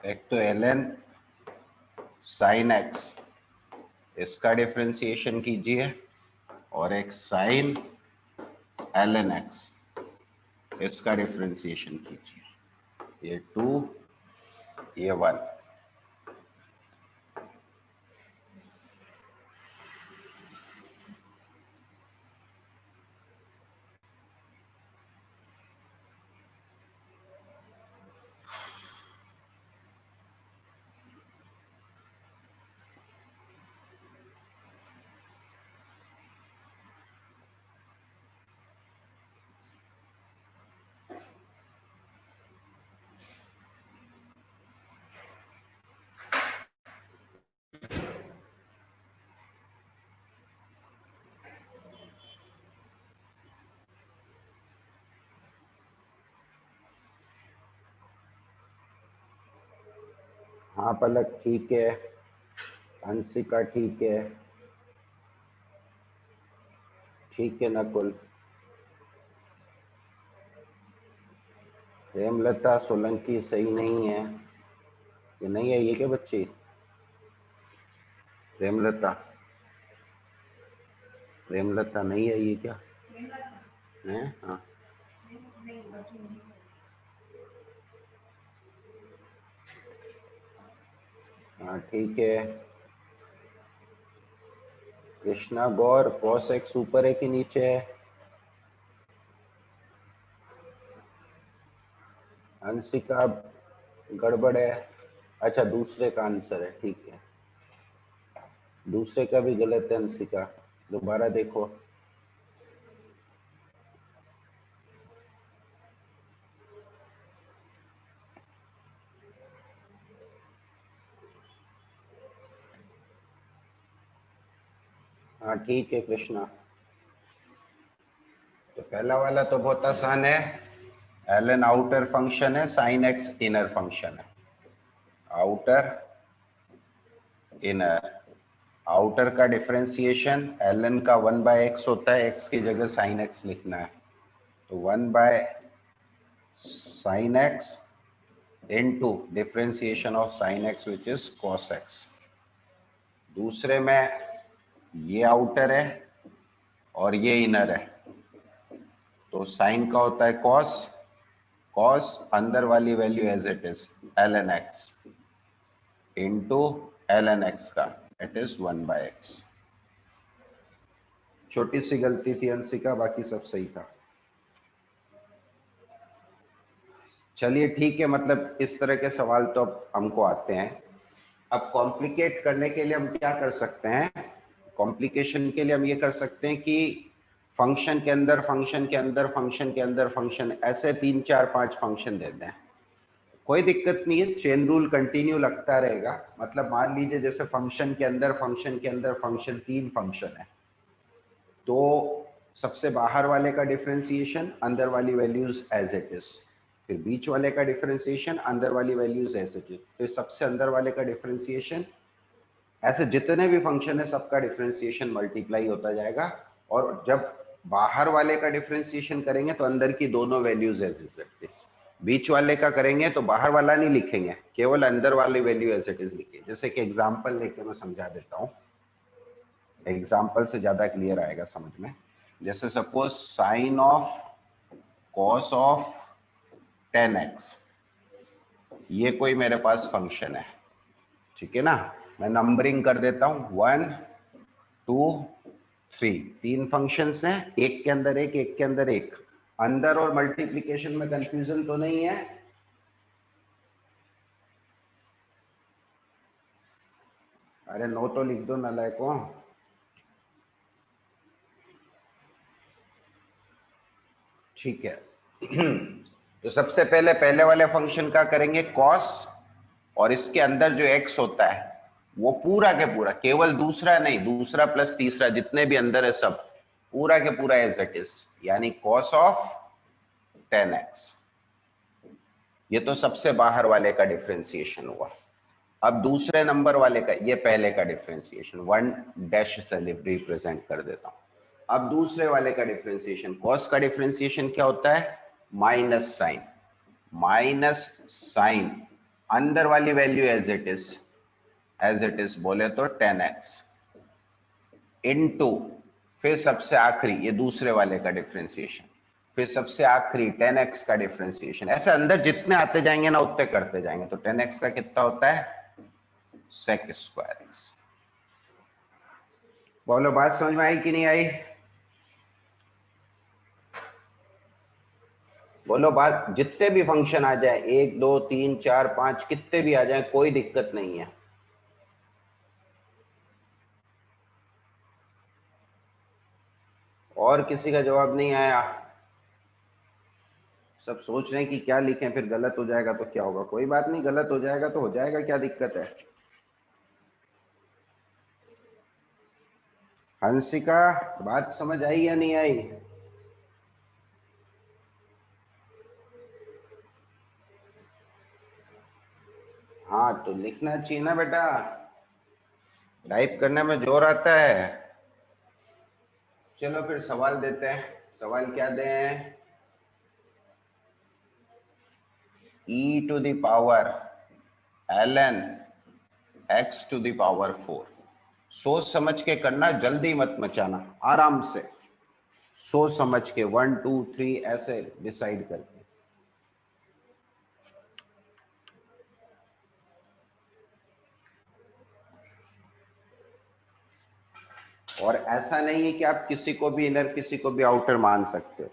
एक तो ln sin x इसका डिफरेंशिएशन कीजिए और एक sin ln x इसका डिफरेंशिएशन कीजिए। ये 2 ये 1। हाँ पलक ठीक है, हंसिका ठीक है, ठीक है नकुल, प्रेमलता सोलंकी सही नहीं है। ये नहीं है ये क्या बच्ची प्रेमलता, प्रेमलता नहीं है ये क्या है? हाँ हाँ ठीक है। कृष्णा गौर cos x ऊपर है कि नीचे है? हंसिका गड़बड़ है। अच्छा दूसरे का आंसर है, ठीक है। दूसरे का भी गलत है हंसिका, दोबारा देखो। हाँ ठीक है कृष्णा। तो पहला वाला तो बहुत आसान है, ln आउटर फंक्शन है, sin x इनर फंक्शन है। आउटर इनर, आउटर का डिफरेंशिएशन ln का 1/x होता है, x की जगह sin x लिखना है, तो 1/sin x into differentiation of sin x which is cos x। दूसरे में ये आउटर है और ये इनर है, तो साइन का होता है cos, cos अंदर वाली value as it is ln x into ln x का इट इज 1/x। छोटी सी गलती थी अंशिका, बाकी सब सही था। चलिए ठीक है, मतलब इस तरह के सवाल तो अब हमको आते हैं। अब कॉम्प्लिकेट करने के लिए हम क्या कर सकते हैं, कॉम्प्लिकेशन के लिए हम ये कर सकते हैं कि फंक्शन के अंदर फंक्शन के अंदर फंक्शन के अंदर फंक्शन, ऐसे 3 4 5 फंक्शन दे दें, कोई दिक्कत नहीं है, चेन रूल कंटिन्यू लगता रहेगा। मतलब मान लीजिए जैसे फंक्शन के अंदर फंक्शन के अंदर फंक्शन 3 फंक्शन है, तो सबसे बाहर वाले का डिफरेंशिएशन अंदर वाली वैल्यूज एज इट इज, फिर बीच वाले का डिफरेंशिएशन अंदर वाली वैल्यूज एज इट इज, फिर सबसे अंदर वाले का डिफरेंशिएशन, ऐसे जितने भी फंक्शन है सबका डिफरेंशिएशन मल्टीप्लाई होता जाएगा। और जब बाहर वाले का डिफरेंशिएशन करेंगे तो अंदर की दोनों वैल्यूज एज इट इज, बीच वाले का करेंगे तो बाहर वाला नहीं लिखेंगे, केवल अंदर वाली वैल्यू एज इट इज लिखिए। जैसे कि एग्जांपल लेके मैं समझा देता हूँ, एग्जांपल से ज्यादा क्लियर आएगा समझ में। जैसे suppose sine of cos of 10x, ये कोई मेरे पास फंक्शन है, ठीक है ना। मैं नंबरिंग कर देता हूं 1 2 3, 3 फंक्शंस हैं, एक के अंदर एक, एक के अंदर एक। अंदर और मल्टीप्लिकेशन में कंफ्यूजन तो नहीं है? अरे नो तो लिख दो नालायकों। ठीक है तो सबसे पहले पहले वाले फंक्शन का करेंगे कॉस, और इसके अंदर जो x होता है वो पूरा के पूरा, केवल दूसरा नहीं, दूसरा प्लस तीसरा जितने भी अंदर है सब पूरा के पूरा एज इट इज, यानी cos ऑफ 10x। ये तो सबसे बाहर वाले का डिफरेंशिएशन हुआ। अब दूसरे नंबर वाले का, ये पहले का डिफरेंशिएशन 1 डैश से रिप्रेजेंट कर देता हूं। अब दूसरे वाले का डिफरेंशिएशन, cos का डिफरेंशिएशन क्या होता है, माइनस साइन, माइनस साइन अंदर वाली वैल्यू एज इट इज बोले तो 10x इनटू फिर सबसे आखिरी ये दूसरे वाले का डिफरेंशिएशन, फिर सबसे आखिरी 10x का डिफरेंशिएशन। ऐसे अंदर जितने आते जाएंगे ना उतने करते जाएंगे। तो 10x का कितना होता है sec स्क्वायर x। बोलो बात समझ में आई कि नहीं आई? बोलो बात, जितने भी फंक्शन आ जाए 1 2 3 4 5 कितने भी आ जाए कोई दिक्कत नहीं है। और किसी का जवाब नहीं आया? सब सोच रहे हैं कि क्या लिखें, फिर गलत हो जाएगा तो क्या होगा। कोई बात नहीं, गलत हो जाएगा तो हो जाएगा, क्या दिक्कत है। हंसिका बात समझ आई या नहीं आई? हाँ तो लिखना चाहिए ना बेटा, टाइप करने में जोर आता है। चलो फिर सवाल देते हैं। सवाल क्या दें? e to the power ln x to the power 4। सोच समझ के करना, जल्दी मत मचाना, आराम से सोच समझ के 1 2 3 ऐसे डिसाइड करके। और ऐसा नहीं है कि आप किसी को भी इनर किसी को भी आउटर मान सकते हो।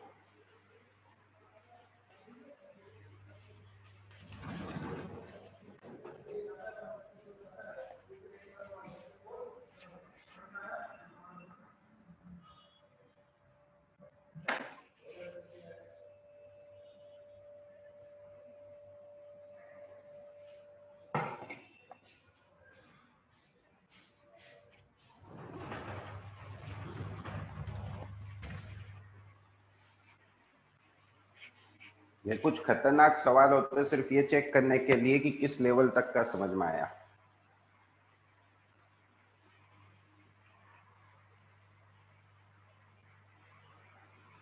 ये कुछ खतरनाक सवाल होते हैं सिर्फ ये चेक करने के लिए कि किस लेवल तक का समझ में आया।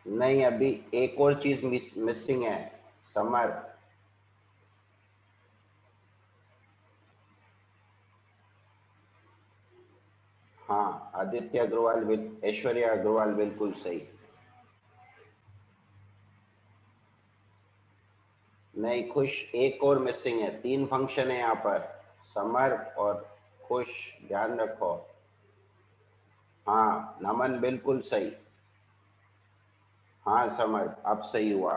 नहीं, अभी एक और चीज मिसिंग है समर। हाँ आदित्य अग्रवाल, ऐश्वर्या अग्रवाल बिल्कुल सही। नहीं खुश, एक और मिसिंग है। 3 फंक्शन है यहाँ पर, समर और खुश, ध्यान रखो। हाँ नमन बिल्कुल सही। हाँ समर अब सही हुआ।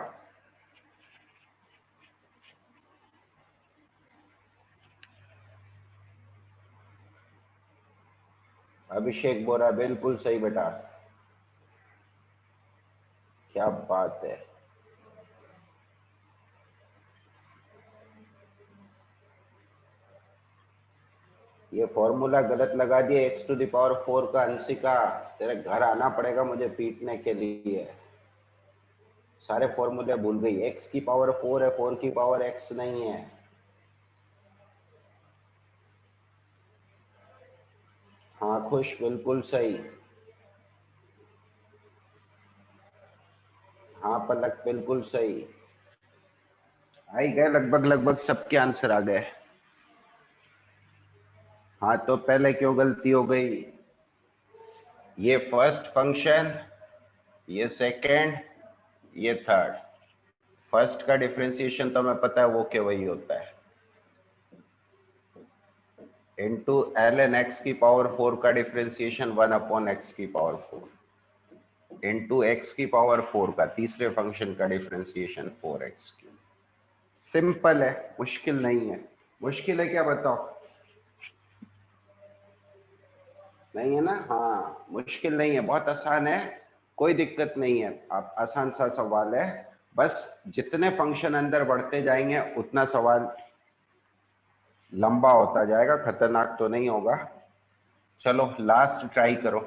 अभिषेक बोरा बिल्कुल सही बेटा, क्या बात है। ये फॉर्मूला गलत लगा दिया x टू द पावर 4 का। अंशिका तेरे घर आना पड़ेगा मुझे पीटने के लिए, सारे फॉर्मूले भूल गई। x की पावर 4 है, 4 की पावर x नहीं है। हाँ खुश बिल्कुल सही। हाँ पलक बिल्कुल सही। आई गए लगभग लगभग सबके आंसर आ गए। हाँ तो पहले क्यों गलती हो गई? ये फर्स्ट फंक्शन, ये सेकंड, ये थर्ड। फर्स्ट का डिफरेंशिएशन तो हमें पता है वो के वही होता है, इनटू ln x की पावर 4 का डिफरेंशिएशन 1 अपॉन x की पावर 4 इनटू x की पावर 4 का तीसरे फंक्शन का डिफरेंशिएशन 4x की। सिंपल है, मुश्किल नहीं है। मुश्किल है क्या बताओ? नहीं है ना? हाँ मुश्किल नहीं है, बहुत आसान है, कोई दिक्कत नहीं है। आप आसान सा सवाल है, बस जितने फंक्शन अंदर बढ़ते जाएंगे उतना सवाल लंबा होता जाएगा, खतरनाक तो नहीं होगा। चलो लास्ट ट्राई करो,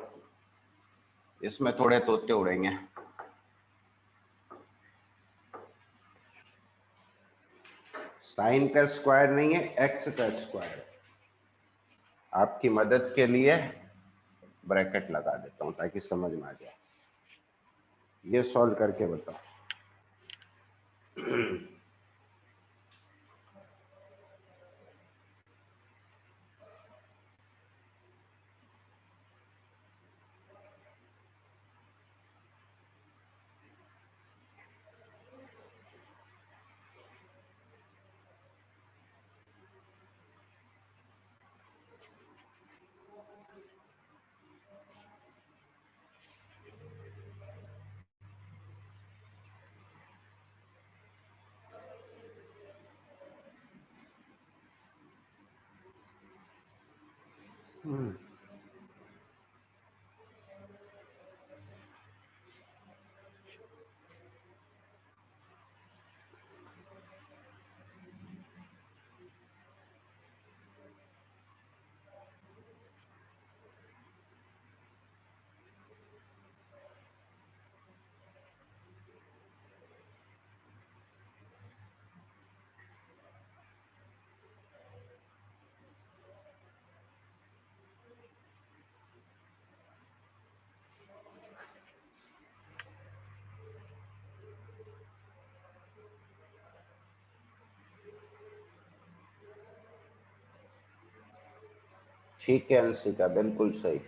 इसमें थोड़े तोते उड़ेंगे। साइन का स्क्वायर नहीं है, एक्स का स्क्वायर। आपकी मदद के लिए ब्रैकेट लगा देता हूं ताकि समझ में आ जाए। ये सॉल्व करके बताओ। हम्म, ठीक है अंशिका, बिल्कुल सही।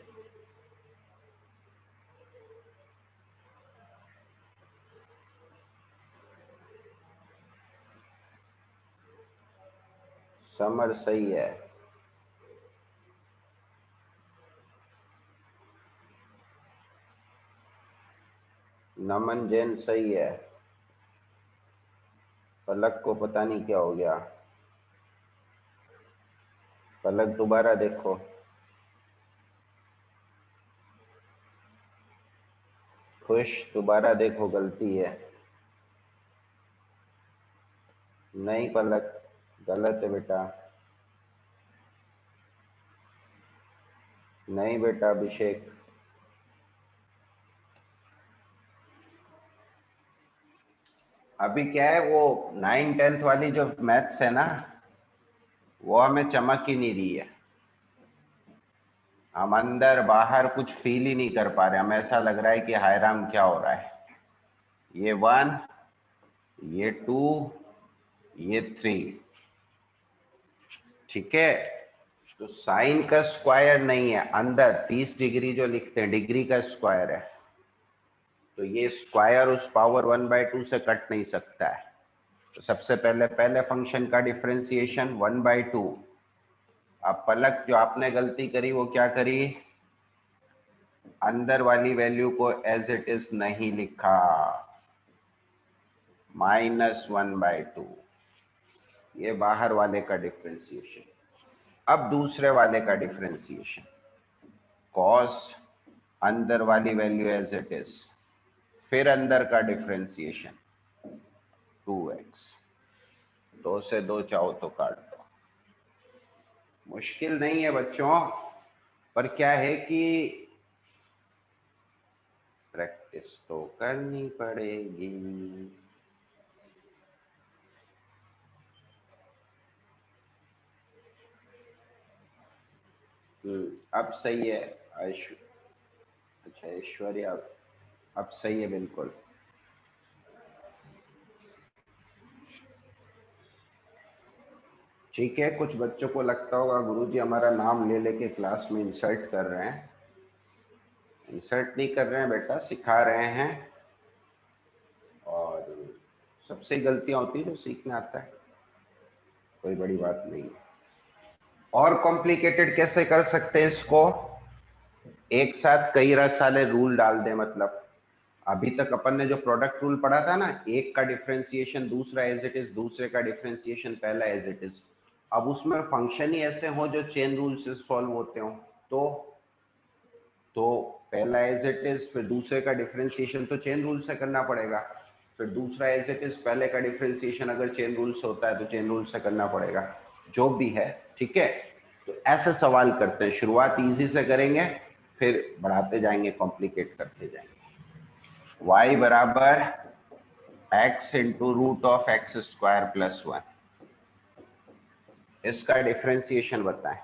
समर सही है। नमन जैन सही है। पलक को पता नहीं क्या हो गया। पलक दोबारा देखो। खुश दोबारा देखो, गलती है। नहीं पलक, गलत है बेटा। नहीं बेटा अभिषेक। अभी क्या है, वो 9th 10th वाली जो मैथ्स है ना, वो हमें चमक ही नहीं रही है। हम अंदर बाहर कुछ फील ही नहीं कर पा रहे। हमें ऐसा लग रहा है कि हाय राम क्या हो रहा है। ये 1, ये 2, ये 3। ठीक है, तो साइन का स्क्वायर नहीं है, अंदर 30 डिग्री जो लिखते हैं डिग्री का स्क्वायर है। तो ये स्क्वायर उस पावर 1/2 से कट नहीं सकता है। तो सबसे पहले पहले फंक्शन का डिफरेंशिएशन 1/2। अब पलक जो आपने गलती करी वो क्या करी, अंदर वाली वैल्यू को एज इट इज नहीं लिखा, -1/2। ये बाहर वाले का डिफरेंशिएशन। अब दूसरे वाले का डिफरेंशिएशन, कॉस अंदर वाली वैल्यू एज इट इज, फिर अंदर का डिफरेंशिएशन 2x। 2 से 2 चाहो तो काट दो। मुश्किल नहीं है बच्चों, पर क्या है कि प्रैक्टिस तो करनी पड़ेगी। अब सही है। अच्छा ऐश्वर्या, अब सही है बिल्कुल। ठीक है, कुछ बच्चों को लगता होगा गुरुजी हमारा नाम ले लेके क्लास में इंसल्ट कर रहे हैं। इंसल्ट नहीं कर रहे हैं बेटा, सिखा रहे हैं। और सबसे गलतियां होती है जो सीखने आता है, कोई बड़ी बात नहीं है। और कॉम्प्लिकेटेड कैसे कर सकते हैं इसको, एक साथ कई सारे रूल डाल दे। मतलब अभी तक अपन ने जो प्रोडक्ट रूल पढ़ा था ना, एक का डिफरेंशिएशन दूसरा एज इट इज, दूसरे का डिफरेंशिएशन पहला एज इट इज। अब उसमें फंक्शन ही ऐसे हो जो चेन रूल से सॉल्व होते हो, तो तो पहला एज इट इज, फिर दूसरे का डिफरेंशिएशन तो चेन रूल से करना पड़ेगा, फिर दूसरा एज इट इज, पहले का डिफरेंशिएशन अगर चेन रूल से होता है तो चेन रूल से करना पड़ेगा, जो भी है। ठीक है, तो ऐसे सवाल करते हैं, शुरुआत इजी से करेंगे, फिर बढ़ाते जाएंगे, कॉम्प्लिकेट करते जाएंगे। y बराबर x into root of X square plus 1, इसका डिफरेंशिएशन बताएं।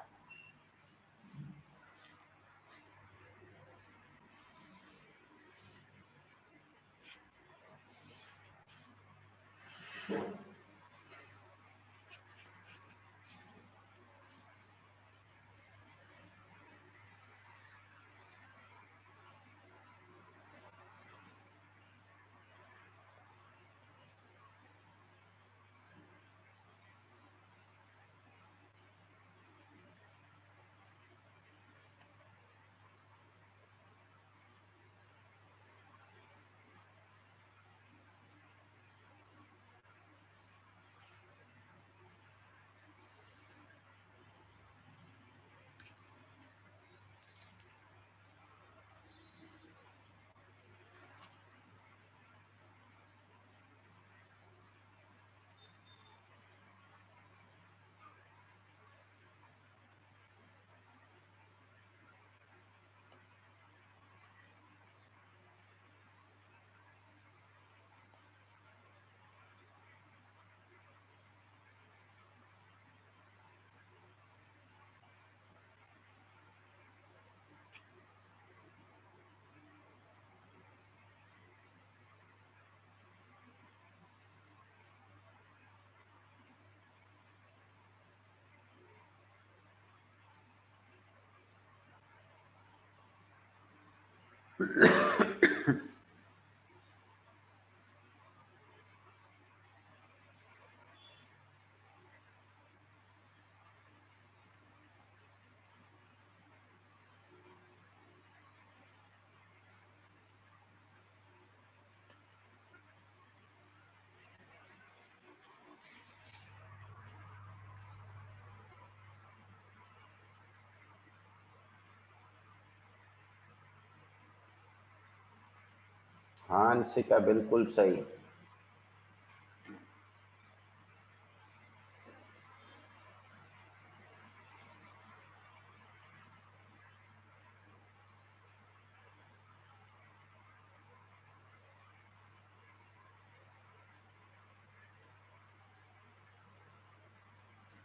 हाँ अंशिका बिल्कुल सही।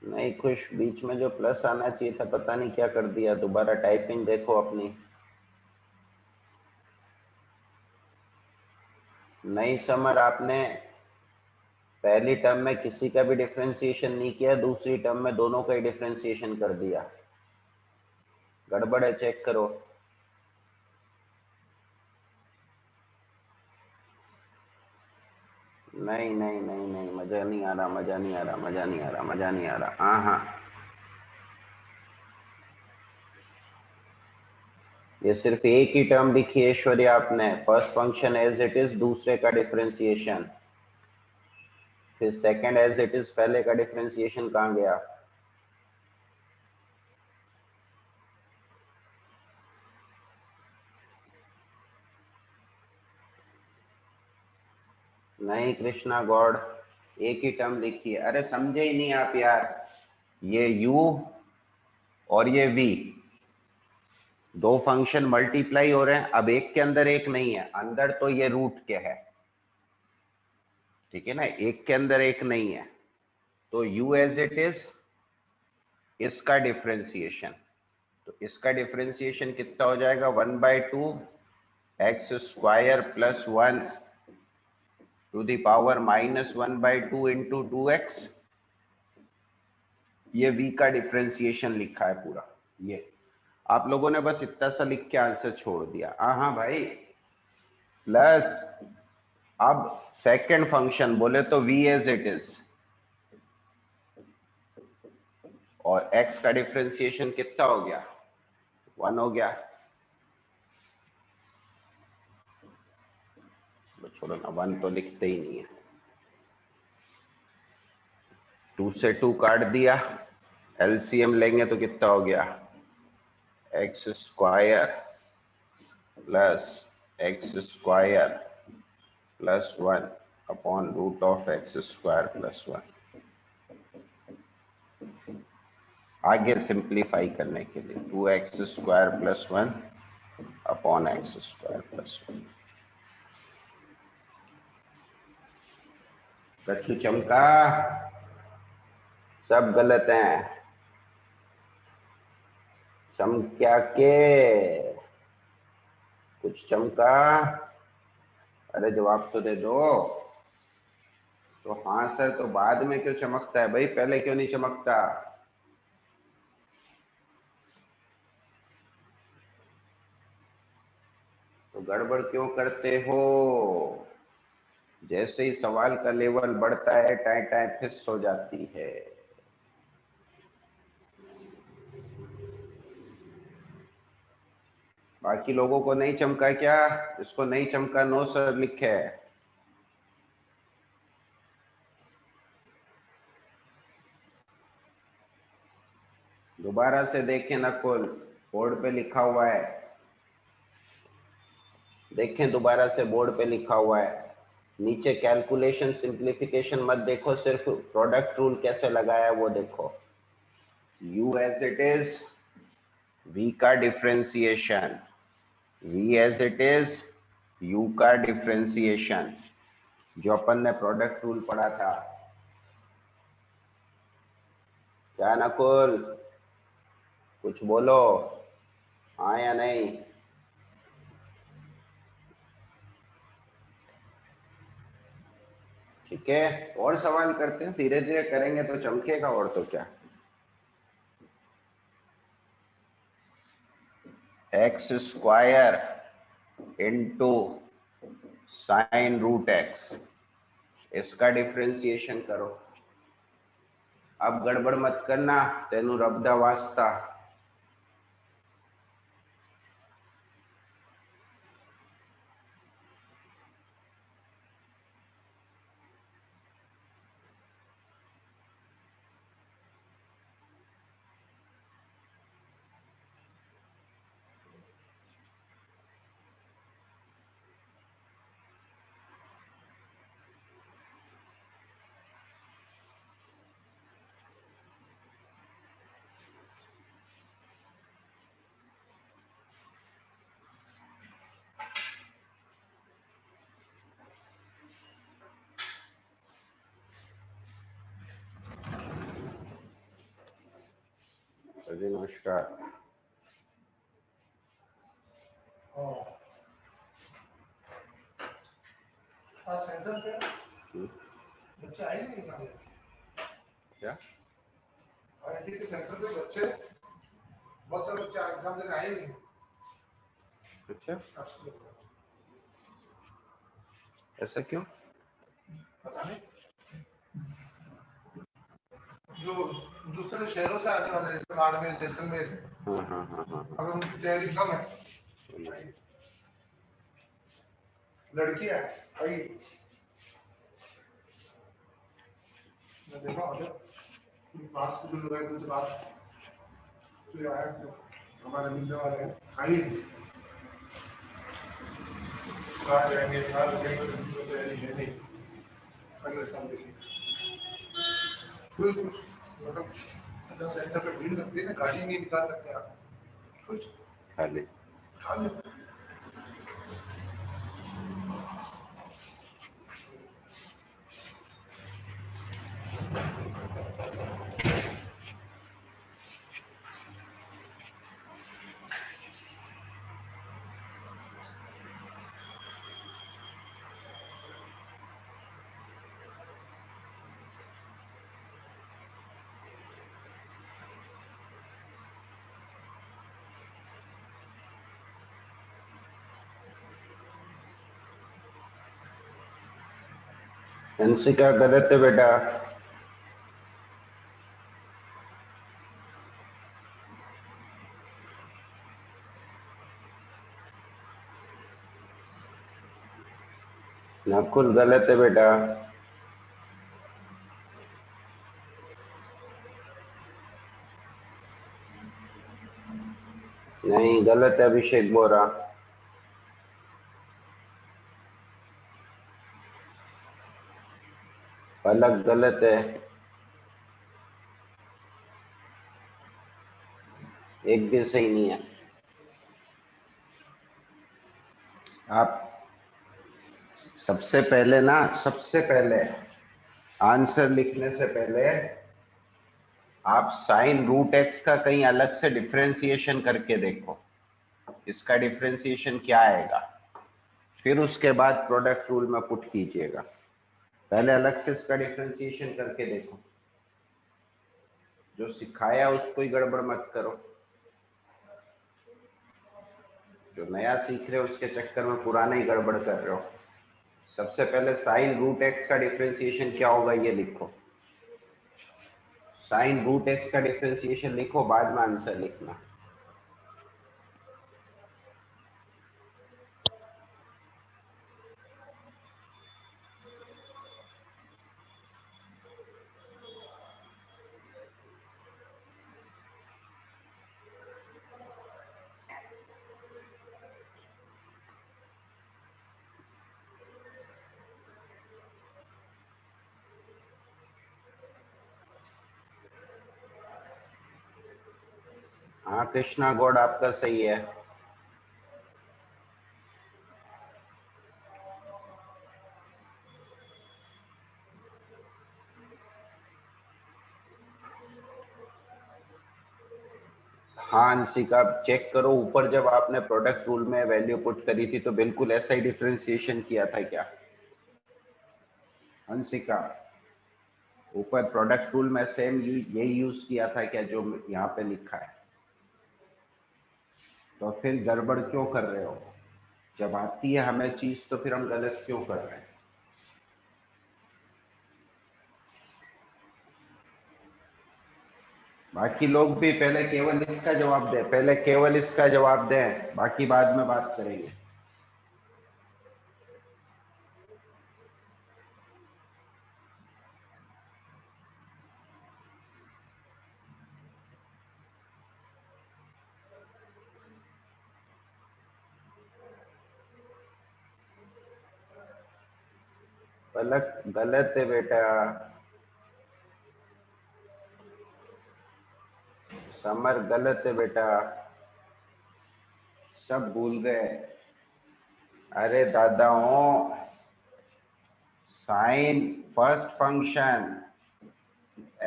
नहीं खुश, बीच में जो प्लस आना चाहिए था पता नहीं क्या कर दिया, दोबारा टाइपिंग देखो अपनी। नहीं समर, आपने पहली टर्म में किसी का भी डिफरेंशिएशन नहीं किया, दूसरी टर्म में दोनों का ही डिफरेंशिएशन कर दिया। गड़बड़ है, चेक करो। नहीं नहीं नहीं नहीं, मजा नहीं आ रहा, मजा नहीं आ रहा, मजा नहीं आ रहा, मजा नहीं आ रहा। हाँ हाँ, ये सिर्फ एक ही टर्म लिखी है ऐश्वर्य आपने, first function as it is, दूसरे का डिफरेंशिएशन, फिर सेकंड एज इट इज, पहले का डिफरेंशिएशन कहाँ गया? नहीं कृष्णा गॉड, एक ही टर्म लिखी है। अरे समझे ही नहीं आप यार, ये u और ये v, दो फंक्शन मल्टीप्लाई हो रहे हैं। अब एक के अंदर एक नहीं है, अंदर तो ये रूट के है, ठीक है ना, एक के अंदर एक नहीं है, तो u एज इट इज, इसका डिफरेंशिएशन, तो इसका डिफरेंशिएशन कितना हो जाएगा? 1/2 X square plus 1 to the power -1/2 into 2x। ये v का डिफरेंशिएशन लिखा है पूरा। ये आप लोगों ने बस इतना सा लिख के आंसर छोड़ दिया। हाँ भाई, प्लस अब सेकंड फंक्शन बोले तो v एज इट इज, और x का डिफरेंशिएशन कितना हो गया? 1 हो गया। छोड़ो ना, 1 तो लिखते ही नहीं है। 2 से 2 काट दिया, एलसीएम लेंगे तो कितना हो गया? X square plus X square plus 1 upon root of X square plus 1। आगे सिंप्लीफाई करने के लिए 2x square plus 1 upon X square plus 1। कच्चू चमका, सब गलत हैं। चमका के कुछ चमका, अरे जवाब तो दे दो। तो हाँ सर, तो बाद में क्यों चमकता है भाई, पहले क्यों नहीं चमकता? तो गड़बड़ क्यों करते हो? जैसे ही सवाल का लेवल बढ़ता है टाइ टाइ फिस हो जाती है। बाकी लोगों को नहीं चमका क्या? इसको नहीं चमका नो सर लिखे है। दोबारा से देखें नकुल, बोर्ड पे लिखा हुआ है, देखें दोबारा से बोर्ड पे लिखा हुआ है। नीचे कैलकुलेशन सिंप्लीफिकेशन मत देखो, सिर्फ प्रोडक्ट रूल कैसे लगाया है वो देखो। u as it is, v का differentiation, v as it is, u का डिफरेंशिएशन, जो अपन ने प्रोडक्ट रूल पढ़ा था। क्या नकुल, कुछ बोलो, हाँ या नहीं? ठीक है, और सवाल करते हैं, धीरे धीरे करेंगे तो चमकेगा, और तो क्या। X square into sine root X, इसका डिफरेंशिएशन करो। अब गड़बड़ मत करना, तेनू रब दा वास्ता। नमस्कार। सेंटर पे बच्चे आए नहीं क्या? आईआईटी के सेंटर पे बच्चे, बहुत सारे बच्चे एग्जाम देने आए नहीं। अच्छा, ऐसा क्यों? पता नहीं, जो दूसरे शहरों से आने वाले जैसे बाड़मेर, जैसलमेर, अगर उनकी तैयारी कम है, लड़की है आई, मैं देखा अभी बात से जुड़ गए, तुझसे बात तो आया जो हमारे मिलने वाले हैं आई, कहाँ जाएंगे, कहाँ रुकेंगे, तो तैयारी है नहीं, अगले साल देखिए। कुछ मतलब जब सेंटर पे भीड़ लगती है ना, गाड़ी नहीं निकाल सकते आप, कुछ खाली खा ले। अंशिका गलत है बेटा। नकुल गलत है बेटा। नहीं गलत है अभिषेक बोरा। पलक गलत है, एक भी सही नहीं है। आप सबसे पहले आंसर लिखने से पहले आप साइन रूट एक्स का कहीं अलग से डिफरेंशिएशन करके देखो, इसका डिफरेंशिएशन क्या आएगा, फिर उसके बाद प्रोडक्ट रूल में पुट कीजिएगा। पहले अलग से इसका डिफरेंशिएशन करके देखो, जो सिखाया उसको ही गड़बड़ मत करो, जो नया सीख रहे हो उसके चक्कर में पुराना ही गड़बड़ कर रहे हो। सबसे पहले साइन रूट एक्स का डिफरेंशिएशन क्या होगा ये लिखो, साइन रूट एक्स का डिफरेंशिएशन लिखो, बाद में आंसर लिखना। हाँ कृष्णा गौड़ आपका सही है। हाँ अंशिका चेक करो, ऊपर जब आपने प्रोडक्ट रूल में वैल्यू पुट करी थी तो बिल्कुल ऐसा ही डिफरेंशिएशन किया था क्या अंशिका? ऊपर प्रोडक्ट रूल में सेम यही यूज किया था क्या जो यहाँ पे लिखा है? तो फिर गड़बड़ क्यों कर रहे हो? जब आती है हमें चीज तो फिर हम गलत क्यों कर रहे हैं? बाकी लोग भी पहले केवल इसका जवाब दें, पहले केवल इसका जवाब दें, बाकी बाद में बात करेंगे। पलक गलत है बेटा। समर गलत है बेटा, सब भूल गए। अरे दादाओं, साइन फर्स्ट फंक्शन,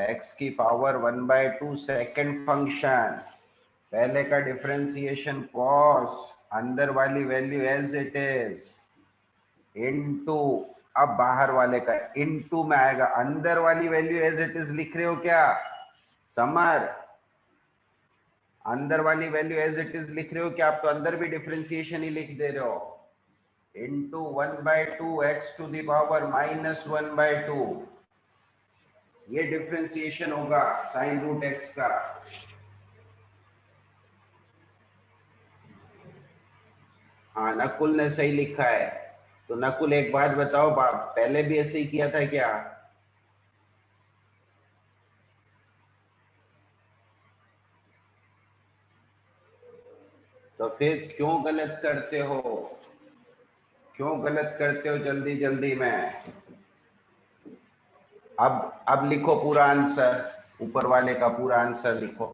x की पावर 1/2 सेकंड फंक्शन, पहले का डिफरेंशिएशन cos, अंदर वाली value as it is, into, अब बाहर वाले का इनटू में आएगा, अंदर वाली वैल्यू एज इट इज लिख रहे हो क्या समर? अंदर वाली वैल्यू एज इट इज लिख रहे हो क्या? आप तो अंदर भी डिफरेंशिएशन ही लिख दे रहे हो, into 1/2 x to the power -1/2, ये डिफरेंशिएशन होगा साइन रूट x का। हाँ, नकुल ने सही लिखा है। तो नकुल एक बात बताओ, पहले भी ऐसे ही किया था क्या? तो फिर क्यों गलत करते हो? क्यों गलत करते हो जल्दी जल्दी में? अब लिखो पूरा आंसर, ऊपर वाले का पूरा आंसर लिखो,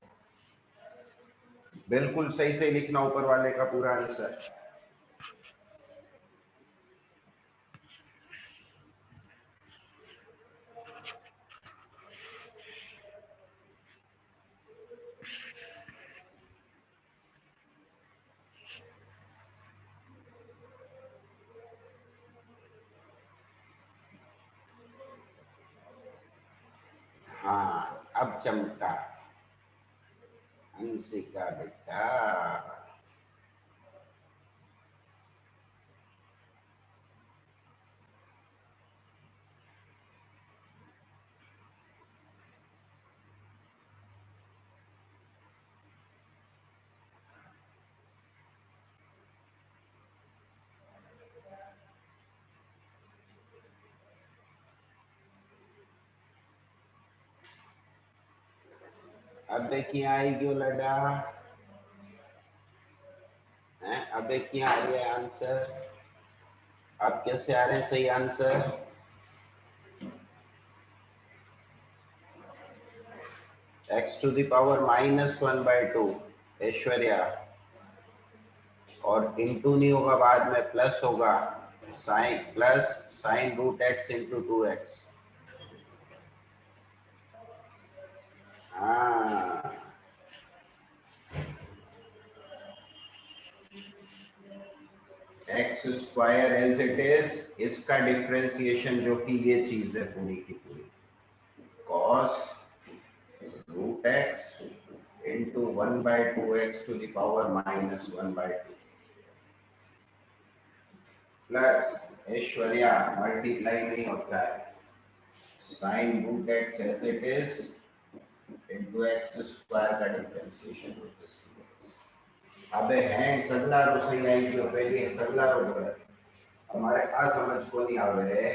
बिल्कुल सही से लिखना ऊपर वाले का पूरा आंसर। हाँ, अब चमका हंसिका बेटा। अब देखिए आई क्यों लड़ा है? अब देखिए आ रही है आंसर। अब कैसे आ रहे हैं सही answer? x to the power -1/2 Aishwarya, और इंटू नहीं होगा, बाद में प्लस होगा, sine plus sine root x into 2x। हाँ, X square as it is, इसका डिफरेंशिएशन जो कि ये चीज है पूरी की पूरी, cos root x into 1/2x to the power -1/2 plus Aishwarya multiply नहीं होता है, sine root x as it is into X square का डिफरेंशिएशन होता है। अबे हैंग सगला रो सही आई जो पहले सगला रो गए हमारे असमझ को नहीं आवे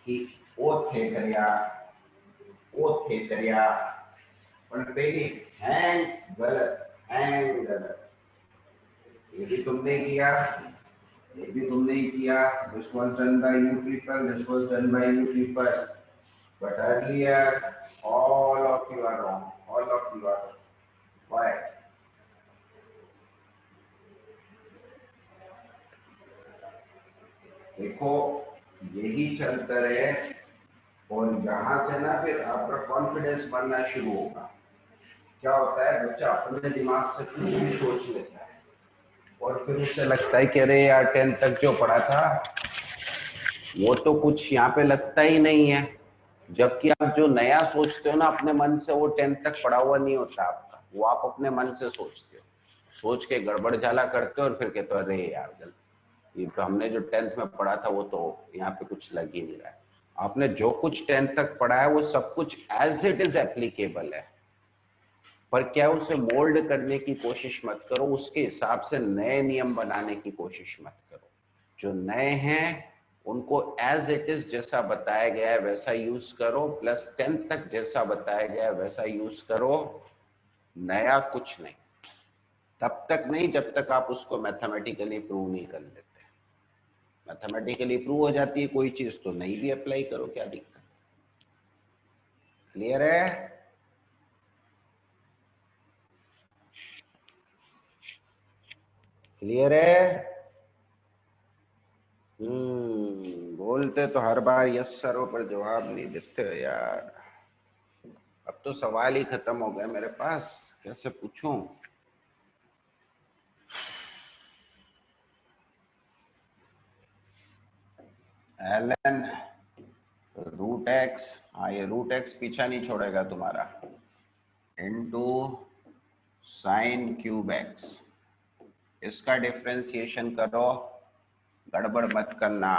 कि ओ थे करिया पर पहले हैंग गलत, ये भी तुमने किया, ये भी तुमने ही किया। This was done by you people, this was done by you people, but earlier all of you are wrong, all of you are wrong. Why? देखो यही चलता रहे और यहाँ से ना फिर आपका कॉन्फिडेंस बढ़ना शुरू होगा। क्या होता है, बच्चा अपने दिमाग से कुछ भी सोच लेता है और फिर उसे लगता है कि अरे यार 10th तक जो पढ़ा था वो तो कुछ यहाँ पे लगता ही नहीं है, जबकि आप जो नया सोचते हो ना अपने मन से, वो 10th तक पढ़ा हुआ नहीं होता आपका, वो आप अपने मन से सोचते हो, सोच के गड़बड़ झाला करते हो और फिर कहते हो अरे यार गलत। ये तो हमने जो 10th में पढ़ा था वो तो यहाँ पे कुछ लग ही नहीं रहा है। आपने जो कुछ 10th तक पढ़ा है वो सब कुछ एज इट इज एप्लीकेबल है, पर क्या उसे मोल्ड करने की कोशिश मत करो, उसके हिसाब से नए नियम बनाने की कोशिश मत करो। जो नए हैं उनको एज इट इज जैसा बताया गया है वैसा यूज करो, प्लस 10th तक जैसा बताया गया है वैसा यूज करो, नया कुछ नहीं। तब तक नहीं जब तक आप उसको मैथमेटिकली प्रूव नहीं कर लेते। मैथमेटिकली प्रूव हो जाती है कोई चीज तो नहीं भी अप्लाई करो, क्या दिक्कत। क्लियर है? क्लियर है? बोलते तो हर बार यस सर पर जवाब नहीं देते यार। अब तो सवाल ही खत्म हो गए मेरे पास, कैसे पूछूं। एलन रूट एक्स, हाँ ये रूट एक्स पीछा नहीं छोड़ेगा तुम्हारा, इनटू साइन क्यूब एक्स। इसका डिफरेंशिएशन करो, गड़बड़ मत करना।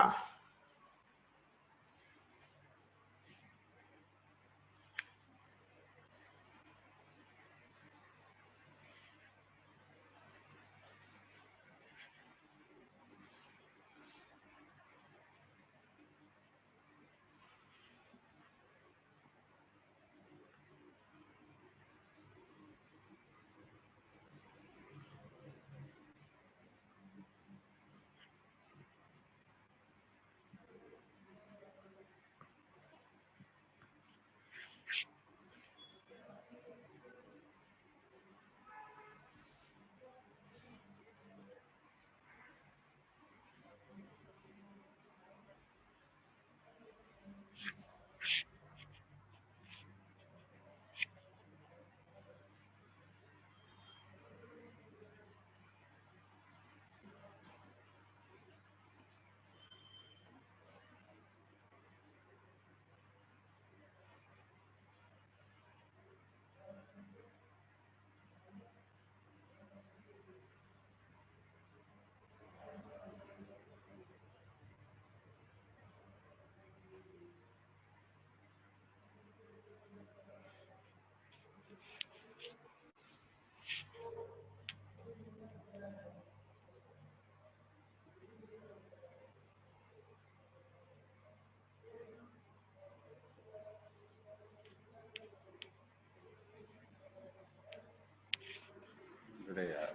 अरे यार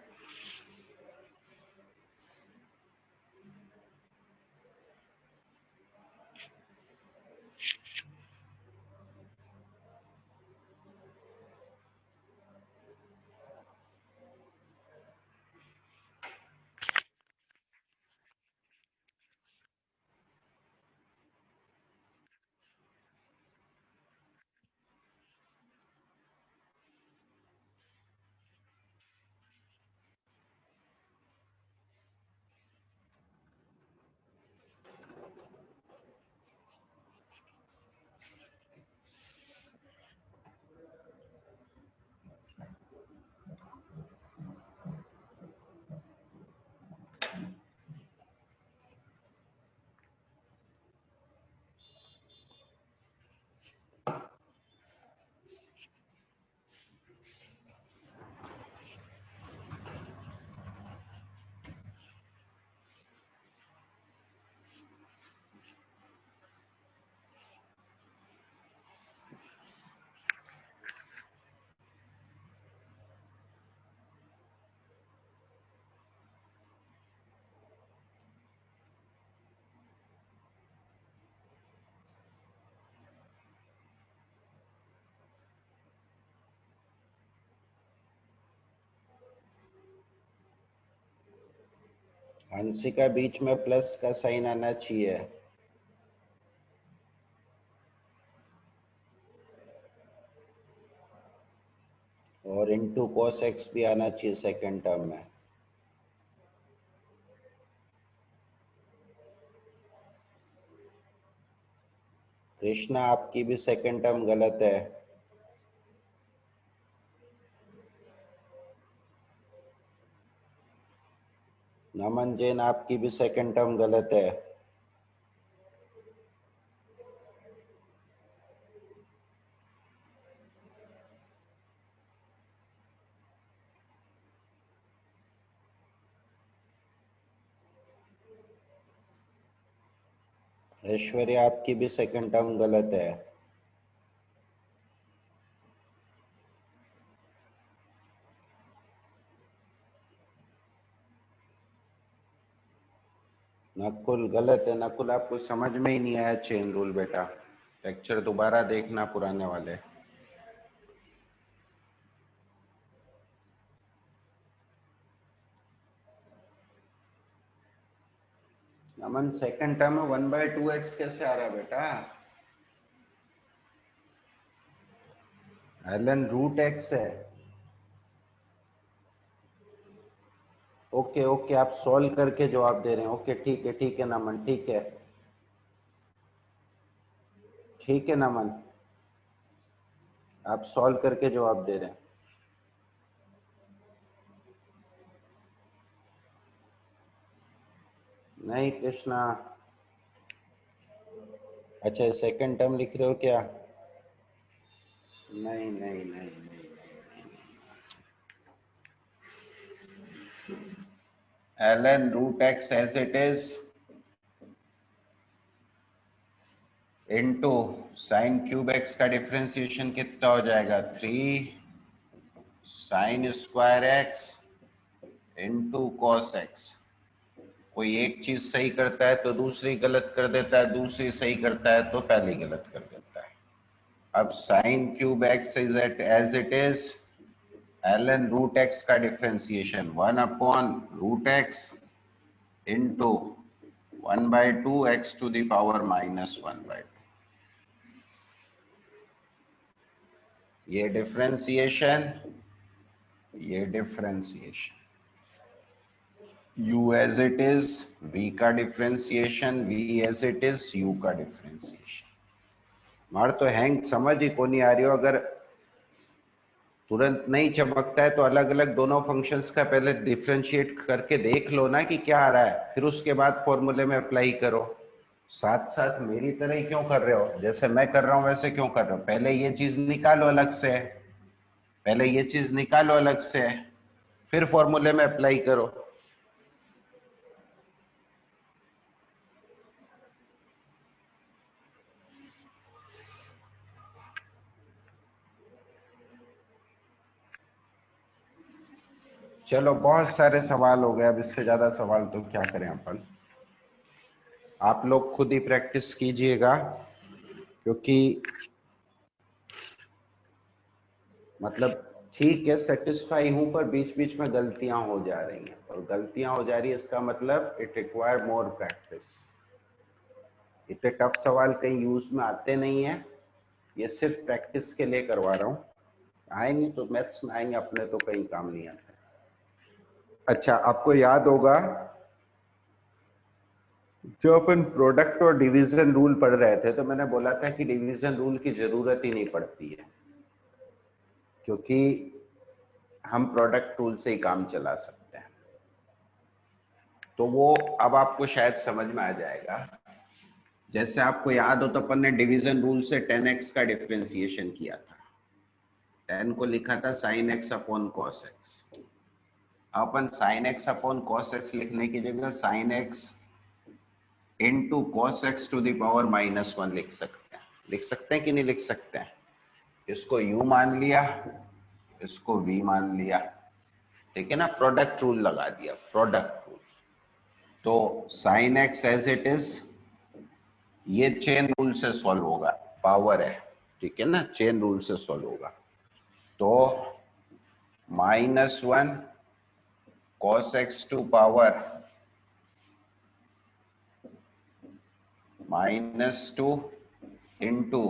हंसिका बीच में प्लस का साइन आना चाहिए, और इनटू cos x भी आना चाहिए सेकंड टर्म में। कृष्णा आपकी भी सेकंड टर्म गलत है। नमन जैन, आपकी भी सेकंड टर्म गलत है। ऐश्वर्या, आपकी भी सेकंड टर्म गलत है। नकुल गलत है। नकुल, आपको समझ में ही नहीं आया चेन रूल बेटा, लेक्चर दोबारा देखना पुराने वाले। नमन, सेकंड टर्म में 1/2x कैसे आ रहा है बेटा? ln रूट एक्स है। ओके ओके, आप सॉल्व करके जवाब दे रहे हैं। ओके ठीक है नमन, ठीक है नमन, आप सॉल्व करके जवाब दे रहे हैं। नहीं कृष्णा, अच्छा सेकंड टर्म लिख रहे हो क्या? नहीं नहीं नहीं नहीं, ln root X as it is into sine cube X का डिफरेंशिएशन कितना हो जाएगा? 3 sine square X into cos X. कोई एक चीज सही करता है तो दूसरी गलत कर देता है, दूसरी सही करता है तो पहली गलत कर देता है। अब sine cube X is at as it is ln root X का differentiation 1/√x into 1/2 x to the power -1/2। ये differentiation u as it is, v का differentiation v as it is, u का डिफरेंशिएशन। मार तो hang समझ ही को नहीं आ रही हो। अगर तुरंत नहीं चमकता है तो अलग अलग दोनों फंक्शंस का पहले डिफरेंशिएट करके देख लो ना कि क्या आ रहा है, फिर उसके बाद फॉर्मूले में अप्लाई करो। साथ साथ मेरी तरह ही क्यों कर रहे हो? जैसे मैं कर रहा हूं वैसे क्यों कर रहे हो? पहले ये चीज निकालो अलग से, फिर फॉर्मूले में अप्लाई करो। चलो बहुत सारे सवाल हो गए, अब इससे ज्यादा सवाल तो क्या करें अपन। आप लोग खुद ही प्रैक्टिस कीजिएगा, क्योंकि मतलब ठीक है सेटिस्फाई हूं, पर बीच बीच में गलतियां हो जा रही हैं, और गलतियां हो जा रही है इसका मतलब इट रिक्वायर मोर प्रैक्टिस। इतने टफ सवाल कहीं यूज में आते नहीं है, ये सिर्फ प्रैक्टिस के लिए करवा रहा हूँ। आए नहीं तो मैथ्स में आएंगे, अपने तो कहीं काम नहीं आता। अच्छा, आपको याद होगा जो अपन प्रोडक्ट और डिवीजन रूल पढ़ रहे थे, तो मैंने बोला था कि डिवीजन रूल की जरूरत ही नहीं पड़ती है, क्योंकि हम प्रोडक्ट रूल से ही काम चला सकते हैं। तो वो अब आपको शायद समझ में आ जाएगा। जैसे आपको याद हो तो अपन ने डिवीजन रूल से 10x का डिफरेंशिएशन किया था। 10 को लिखा था sin x upon cos x। अपन sin x upon cos x लिखने की जगह sin x into cos x to the power -1 लिख सकते हैं। लिख सकते हैं कि नहीं लिख सकते हैं? इसको u मान लिया, इसको v मान लिया, ठीक है ना, प्रोडक्ट रूल लगा दिया, प्रोडक्ट रूल। तो sin x एज इट इज, ये चेन रूल से सॉल्व होगा, पावर है, ठीक है ना, चेन रूल से सॉल्व होगा। तो -1 cos x to power -2 into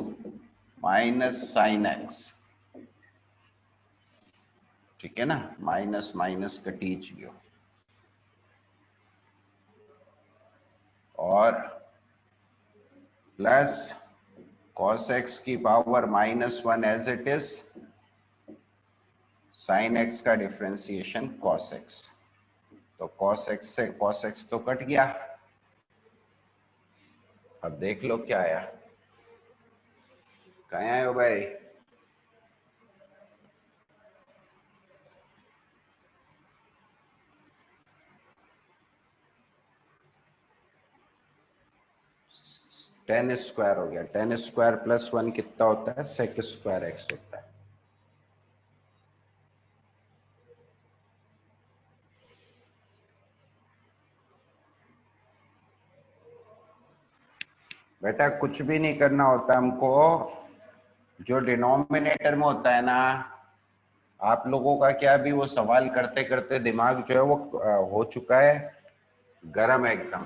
minus sine X, ठीक है ना, माइनस माइनस कटीजियो, और प्लस cos x की power -1 as it is, sin x का डिफरेंशिएशन cos x। तो cos x से cos x तो कट गया। अब देख लो क्या आया। कहाँ आए हो भाई? टेन स्क्वायर हो गया। टेन स्क्वायर प्लस वन कितना होता है? सेक स्क्वायर एक्स होता है। बेटा कुछ भी नहीं करना होता हमको, जो डिनोमिनेटर में होता है ना, आप लोगों का क्या भी वो सवाल करते करते दिमाग जो है वो हो चुका है गरम एकदम।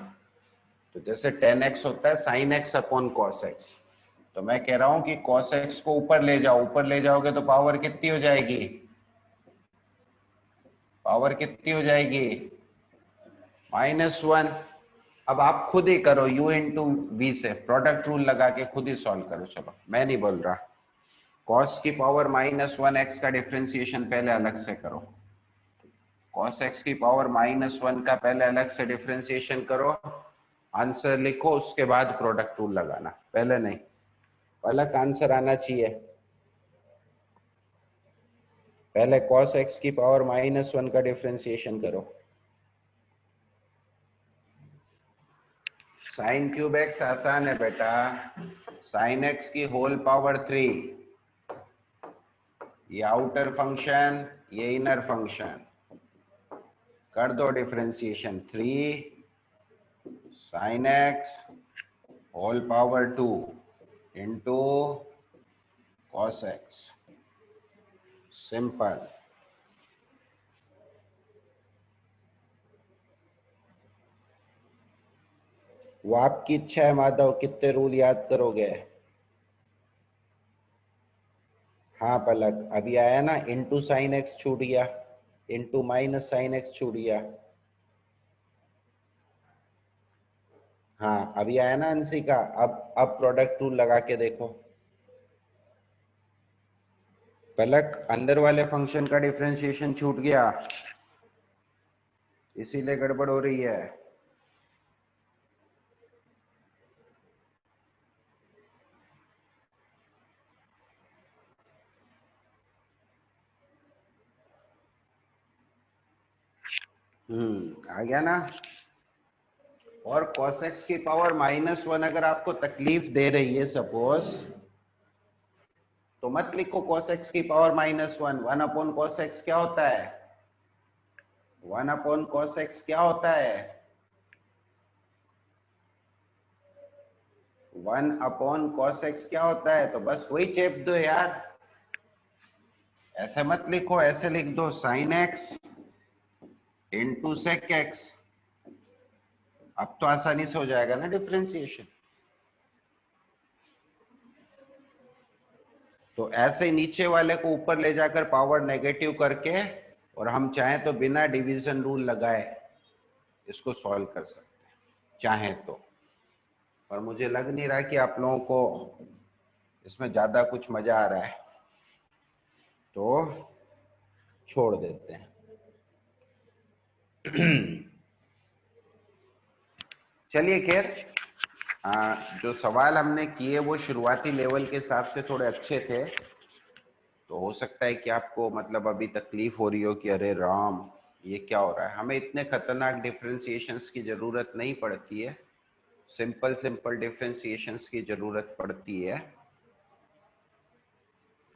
तो जैसे टेन एक्स होता है sine x upon cos x, तो मैं कह रहा हूं कि कॉस एक्स को ऊपर ले जाओ, ऊपर ले जाओगे तो पावर कितनी हो जाएगी? पावर कितनी हो जाएगी? -1। अब आप खुद ही करो, u इंटू वी से प्रोडक्ट रूल लगा के खुद ही सॉल्व करो। चलो मैं नहीं बोल रहा। cos की पावर -1 x का डिफरेंशिएशन पहले अलग से करो। cos x की पावर -1 का पहले अलग से डिफरेंशिएशन करो, आंसर लिखो, उसके बाद प्रोडक्ट रूल लगाना, पहले नहीं। अलग आंसर आना चाहिए। पहले cos x की पावर -1 का डिफरेंशिएशन करो। साइन क्यूब एक्स आसान है बेटा, साइन एक्स की होल पावर 3, ये आउटर फंक्शन, ये इनर फंक्शन, कर दो differentiation. 3 sine X whole power 2 into cos X, simple. वो आपकी इच्छा है माधव, कितने रूल याद करोगे? हाँ पलक, अभी आया ना, इंटू साइन एक्स छूट गया, इंटू माइनस साइन एक्स छूट गया। हाँ अभी आया ना अंशिका। अब प्रोडक्ट रूल लगा के देखो। पलक अंदर वाले फंक्शन का डिफरेंशिएशन छूट गया, इसीलिए गड़बड़ हो रही है। आ गया ना। और cos x की पावर -1 अगर आपको तकलीफ दे रही है सपोज, तो मत लिखो cos x की पावर -1। 1 अपॉन cos x क्या होता है? 1 अपॉन cos x क्या होता है? 1 अपॉन cos x क्या होता है? तो बस वही चेप दो यार, ऐसे मत लिखो, ऐसे लिख दो sine x into sec X. अब तो आसानी से हो जाएगा ना डिफरेंशिएशन। तो ऐसे नीचे वाले को ऊपर ले जाकर पावर नेगेटिव करके, और हम चाहें तो बिना डिवीजन रूल लगाए इसको सॉल्व कर सकते हैं, चाहें तो। पर मुझे लग नहीं रहा कि आप लोगों को इसमें ज्यादा कुछ मजा आ रहा है, तो छोड़ देते हैं। चलिए खैर, जो सवाल हमने किए वो शुरुआती लेवल के हिसाब से थोड़े अच्छे थे, तो हो सकता है कि आपको मतलब अभी तकलीफ हो रही हो कि अरे राम ये क्या हो रहा है। हमें इतने खतरनाक डिफरेंशिएशंस की जरूरत नहीं पड़ती है, सिंपल सिंपल डिफरेंशिएशंस की जरूरत पड़ती है।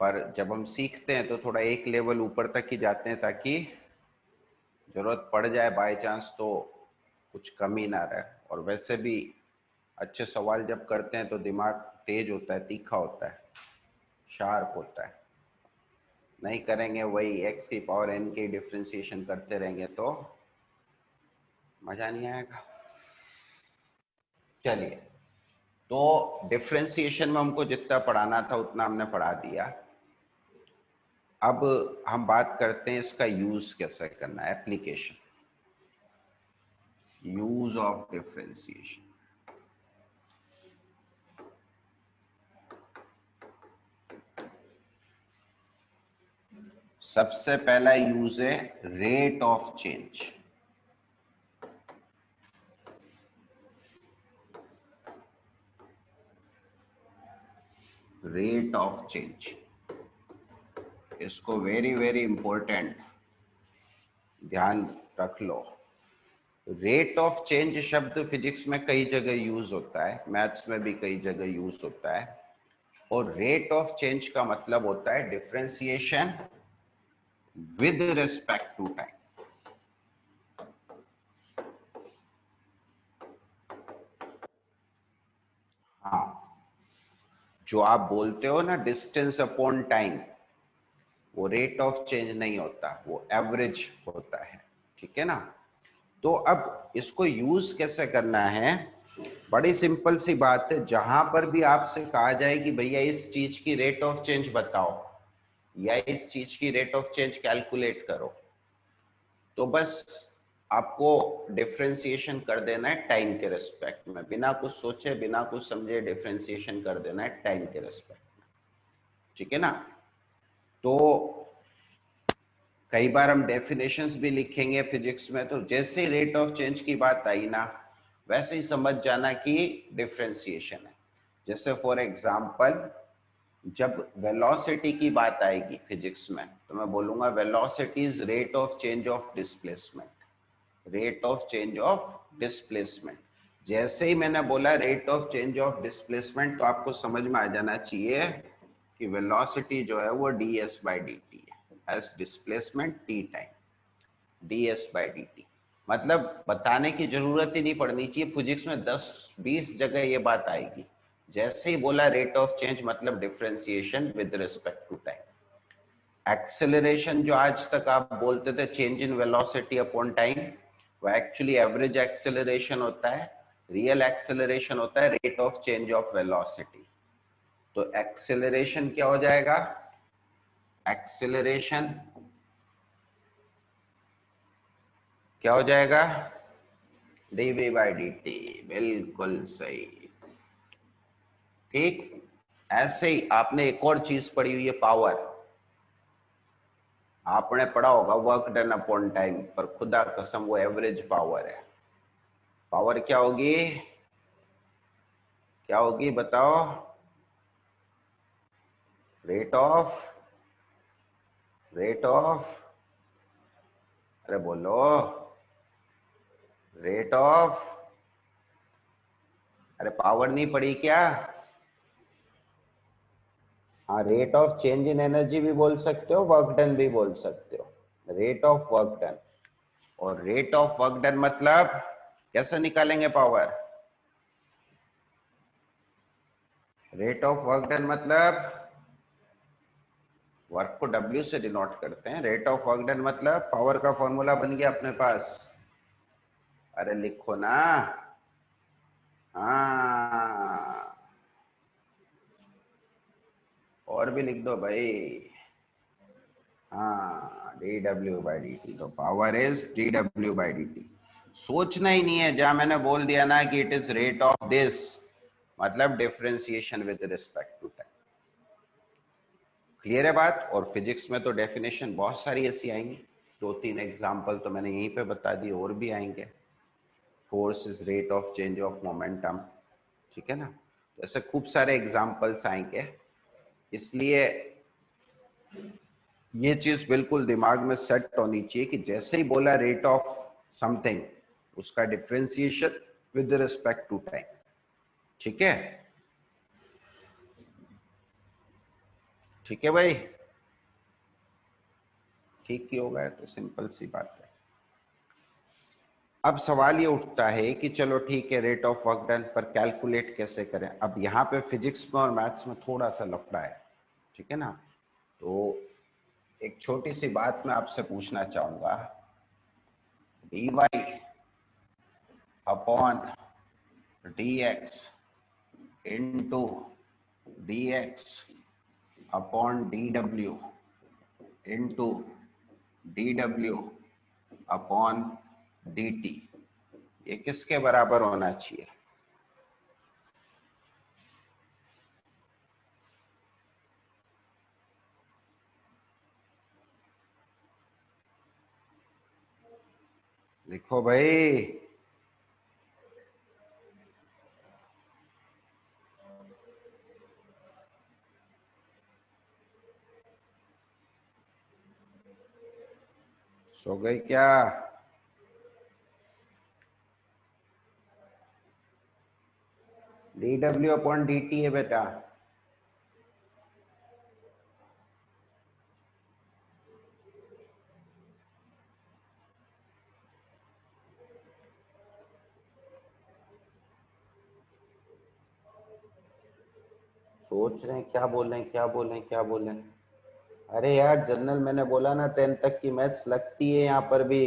पर जब हम सीखते हैं तो थोड़ा एक लेवल ऊपर तक ही जाते हैं, ताकि जरूरत पड़ जाए बाय चांस तो कुछ कमी ना रहे। और वैसे भी अच्छे सवाल जब करते हैं तो दिमाग तेज होता है, तीखा होता है, शार्प होता है। नहीं करेंगे वही x की पावर n के डिफरेंशिएशन करते रहेंगे तो मजा नहीं आएगा। चलिए, तो डिफरेंशिएशन में हमको जितना पढ़ाना था उतना हमने पढ़ा दिया। अब हम बात करते हैं इसका यूज कैसे करना है, एप्लीकेशन, यूज ऑफ डिफरेंशिएशन। सबसे पहला यूज है rate of change. Rate of change, इसको वेरी वेरी इंपॉर्टेंट ध्यान रख लो। रेट ऑफ चेंज शब्द फिजिक्स में कई जगह यूज होता है, मैथ्स में भी कई जगह यूज होता है। और रेट ऑफ चेंज का मतलब होता है differentiation with respect to time. हाँ, जो आप बोलते हो ना डिस्टेंस अपॉन टाइम, वो रेट ऑफ चेंज नहीं होता, वो एवरेज होता है। ठीक है ना। तो अब इसको यूज कैसे करना है, बड़ी सिंपल सी बात है। जहां पर भी आपसे कहा जाए कि भैया इस चीज की रेट ऑफ चेंज बताओ या इस चीज की रेट ऑफ चेंज कैलकुलेट करो, तो बस आपको डिफरेंशिएशन कर देना है टाइम के रिस्पेक्ट में, बिना कुछ सोचे बिना कुछ समझे डिफरेंशिएशन कर देना है टाइम के रिस्पेक्ट में। ठीक है ना। तो कई बार हम डेफिनेशंस भी लिखेंगे फिजिक्स में, तो जैसे रेट ऑफ चेंज की बात आई ना, वैसे ही समझ जाना कि डिफरेंशिएशन है। जैसे फॉर एग्जांपल जब वेलोसिटी की बात आएगी फिजिक्स में, तो मैं बोलूंगा velocity is rate of change of displacement, rate of change of displacement. जैसे ही मैंने बोला rate of change of displacement, तो आपको समझ में आ जाना चाहिए कि वेलोसिटी जो है वो ds बाई डी टी है, S displacement T time ds by D T. मतलब बताने की जरूरत ही नहीं पड़नी चाहिए, फिजिक्स में 10-20 जगह ये बात आएगी। जैसे ही बोला रेट ऑफ चेंज मतलब differentiation with respect to time. Acceleration जो आज तक आप बोलते थे change in velocity upon time, वो एक्चुअली एवरेज एक्सेलरेशन होता है, रियल एक्सेलरेशन होता है rate of change of velocity. तो एक्सेलरेशन क्या हो जाएगा, एक्सेलरेशन क्या हो जाएगा, dv बाई डी टी। बिल्कुल सही। ठीक। ऐसे ही आपने एक और चीज पढ़ी हुई है पावर, आपने पढ़ा होगा वर्क डन अपॉन टाइम, पर खुदा कसम वो एवरेज पावर है। पावर क्या होगी, क्या होगी बताओ, रेट ऑफ, रेट ऑफ, अरे बोलो, रेट ऑफ, अरे पावर नहीं पड़ी क्या। हाँ, rate of change in energy भी बोल सकते हो, वर्क डन भी बोल सकते हो, रेट ऑफ वर्क डन। और रेट ऑफ वर्क डन मतलब कैसे निकालेंगे power, rate of work done मतलब वर्क को W से डिनोट करते हैं, रेट ऑफ वर्क डन मतलब पावर का फॉर्मूला बन गया अपने पास। अरे लिखो ना, हाँ, और भी लिख दो भाई। हाँ, dw बाई डी टी, तो power is dw by D T. सोचना ही नहीं है, जहां मैंने बोल दिया ना कि it is rate of this, मतलब differentiation with respect to time. Clear है बात। और फिजिक्स में तो डेफिनेशन बहुत सारी ऐसी आएंगी, 2-3 एग्जाम्पल तो मैंने यहीं पे बता दिए, और भी आएंगे। Force is rate of change of momentum, ठीक है ना। तो ऐसे खूब सारे एग्जाम्पल्स आएंगे, इसलिए ये चीज बिल्कुल दिमाग में सेट होनी चाहिए कि जैसे ही बोला रेट ऑफ समथिंग, उसका differentiation with respect to time. ठीक है, ठीक है भाई, ठीक ही होगा, तो सिंपल सी बात है। अब सवाल ये उठता है कि चलो ठीक है रेट ऑफ वर्क डन, पर कैलकुलेट कैसे करें। अब यहाँ पे फिजिक्स में और मैथ्स में थोड़ा सा लफड़ा है, ठीक है ना। तो एक छोटी सी बात मैं आपसे पूछना चाहूंगा, dy upon dx into dx upon dw into dw upon dt, ये किसके बराबर होना चाहिए। लिखो भाई। सो गई क्या? dw अपॉन dt है बेटा। सोच रहे हैं क्या बोलें क्या बोलें क्या बोलें। अरे यार जनरल मैंने बोला ना 10 तक की मैथ्स लगती है यहाँ पर भी।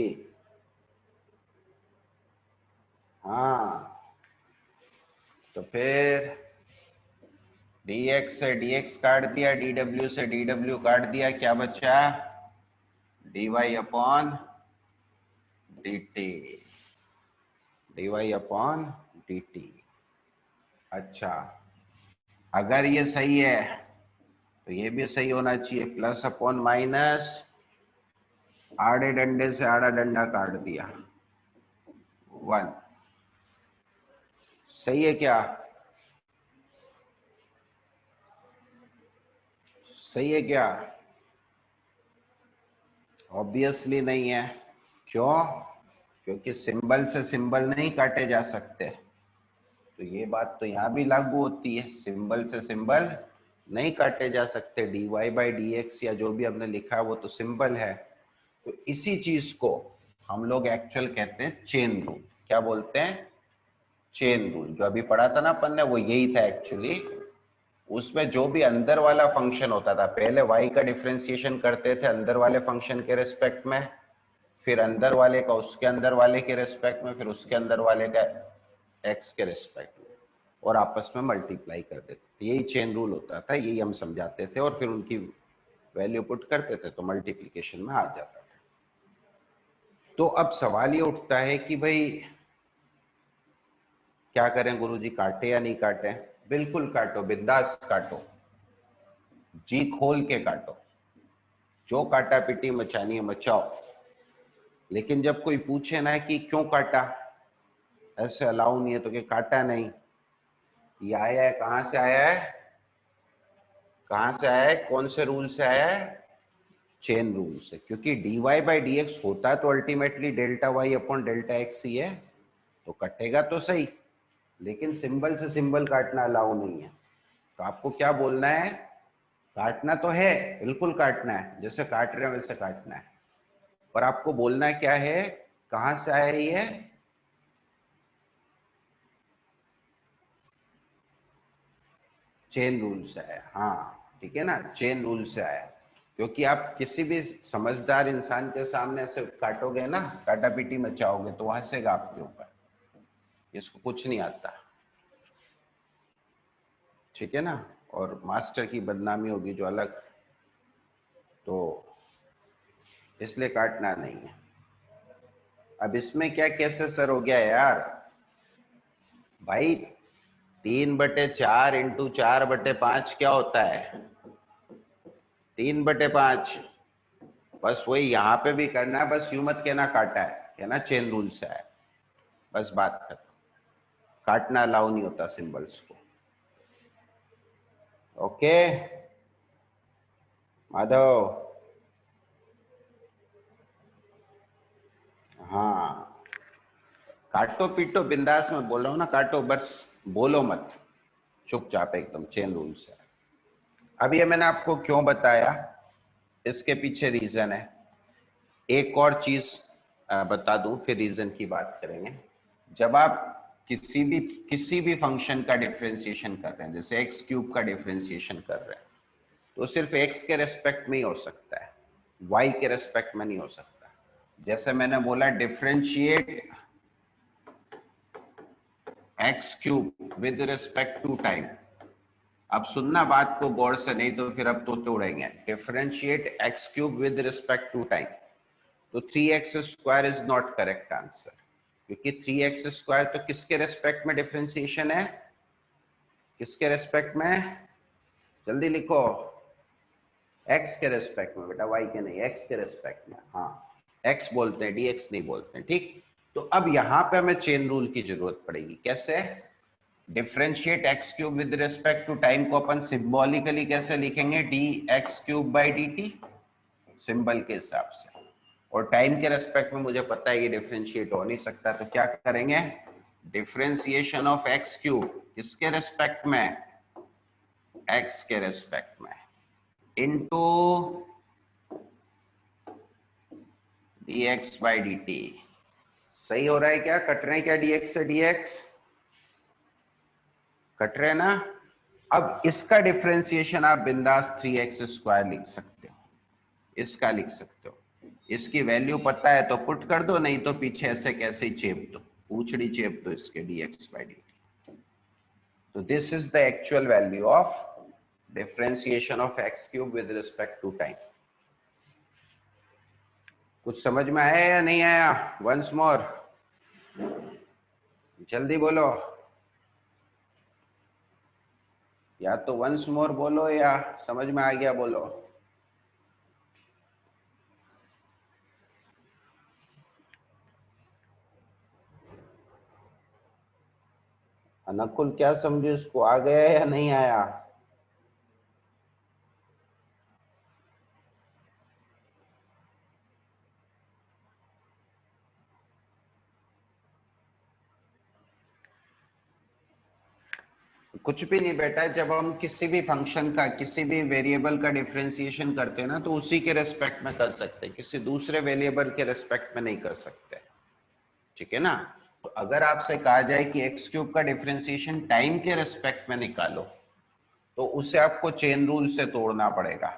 हाँ तो फिर dx से dx काट दिया, dw से dw काट दिया, क्या बचा? dy upon dt, dy upon dt। अच्छा अगर ये सही है तो ये भी सही होना चाहिए, प्लस अपॉन माइनस, आड़े डंडे से आड़ा डंडा काट दिया, 1। सही है क्या? सही है क्या? ऑब्वियसली नहीं है। क्यों? क्योंकि सिंबल से सिंबल नहीं काटे जा सकते। तो ये बात तो यहाँ भी लागू होती है, सिंबल से सिंबल नहीं काटे जा सकते। dy बाई डी एक्स या जो भी हमने लिखा है वो तो सिंबल है। तो इसी चीज को हम लोग एक्चुअल कहते हैं चेन रूल। क्या बोलते हैं? Chain rule. जो अभी पढ़ा था ना अपन ने वो यही था एक्चुअली। उसमें जो भी अंदर वाला फंक्शन होता था, पहले y का डिफरेंशिएशन करते थे अंदर वाले फंक्शन के रिस्पेक्ट में, फिर अंदर वाले का उसके अंदर वाले के रिस्पेक्ट में, फिर उसके अंदर वाले का x के रिस्पेक्ट में, और आपस में मल्टीप्लाई कर देते थे। यही चेन रूल होता था, यही हम समझाते थे और फिर उनकी वैल्यू पुट करते थे तो मल्टीप्लिकेशन में आ जाता था। तो अब सवाल ये उठता है कि भाई क्या करें गुरुजी, काटे या नहीं काटे? बिल्कुल काटो, बिंदास काटो, जी खोल के काटो, जो काटा पिटी मचानी है मचाओ। लेकिन जब कोई पूछे ना कि क्यों काटा, ऐसे अलाउ नहीं है, तो कि काटा नहीं, ये आया है, कहां से आया है? कहां से आया है? कौन से रूल से आया है? चेन रूल से। क्योंकि dy बाई डी एक्स होता तो ultimately delta Y upon delta X ही है, तो कटेगा तो सही, लेकिन सिंबल से सिंबल काटना अलाउ नहीं है। तो आपको क्या बोलना है? काटना तो है, बिल्कुल काटना है, जैसे काट रहे हैं वैसे काटना है, पर आपको बोलना क्या है? कहां से आया ये? चेन रूल से आया। हाँ ठीक है ना, चेन रूल से आया। क्योंकि आप किसी भी समझदार इंसान के सामने ऐसे काटोगे ना, काटा पीटी मचाओगे, तो हंसेगा आपके ऊपर, इसको कुछ नहीं आता, ठीक है ना, और मास्टर की बदनामी होगी जो अलग। तो इसलिए काटना नहीं है। अब इसमें क्या कैसे सर हो गया यार? भाई 3/4 इंटू 4/5 क्या होता है? 3/5। बस वही यहाँ पे भी करना है, बस यूं मत कहना काटा है, कहना चेन रूल से है, बस बात खत्म। काटना अलाउ नहीं होता सिंबल्स को। ओके माधव? हाँ काटो पीटो बिंदास में बोल रहा हूँ ना, काटो, बस बोलो मत, चुपचाप एकदम, चेन रूल से। अब ये मैंने आपको क्यों बताया, इसके पीछे रीजन है। एक और चीज बता दूं, फिर रीजन की बात करेंगे। जब आप किसी भी फंक्शन का डिफरेंशिएशन कर रहे हैं, जैसे एक्स क्यूब का डिफरेंशिएशन कर रहे हैं, तो सिर्फ एक्स के रेस्पेक्ट में ही हो सकता है, वाई के रेस्पेक्ट में नहीं हो सकता। जैसे मैंने बोला differentiate X cube with respect to time. अब सुनना बात को गौर से, नहीं तो फिर अब तो तोड़ेंगे। Differentiate X cube with respect to time, तो 3x² is not correct answer, क्योंकि 3x² तो किसके रेस्पेक्ट में डिफरेंशिएशन है? किसके रेस्पेक्ट में? जल्दी लिखो। x के रेस्पेक्ट में बेटा, y के नहीं, x के रेस्पेक्ट में। हाँ x बोलते हैं, dx नहीं बोलते हैं, ठीक। तो अब यहाँ पे हमें चेन रूल की जरूरत पड़ेगी। कैसे? Differentiate X cube with respect to time को अपन सिंबॉलिकली कैसे लिखेंगे? dx³ बाई dt, सिंबल के हिसाब से। और टाइम के रेस्पेक्ट में मुझे पता है ये डिफरेंशिएट हो नहीं सकता, तो क्या करेंगे, डिफरेंशिएशन ऑफ एक्स क्यूब किसके रेस्पेक्ट में, एक्स के रेस्पेक्ट में, इनटू dx by dt। सही हो रहा है क्या, कट रहे हैं क्या dx से dx, कट रहे हैं ना। अब इसका डिफरेंशिएशन आप बिंदास 3x स्क्वायर लिख सकते हो, इसका लिख सकते हो, इसकी वैल्यू पता है तो पुट कर दो, नहीं तो पीछे ऐसे कैसे ही चेप दो, पूछड़ी चेप दो इसके dx by dt। तो this is the actual value of differentiation of X cube with respect to time. कुछ समझ में आया या नहीं आया, वंस मोर, जल्दी बोलो, या तो वंस मोर बोलो या समझ में आ गया बोलो। नकुल क्या समझे, इसको आ गया या नहीं आया। कुछ भी नहीं बेटा, जब हम किसी भी फंक्शन का, किसी भी वेरिएबल का डिफरेंशिएशन करते हैं ना, तो उसी के रेस्पेक्ट में कर सकते हैं, किसी दूसरे वेरिएबल के रेस्पेक्ट में नहीं कर सकते, ठीक है ना। तो अगर आपसे कहा जाए कि एक्स क्यूब का डिफरेंशिएशन टाइम के रेस्पेक्ट में निकालो, तो उसे आपको चेन रूल से तोड़ना पड़ेगा।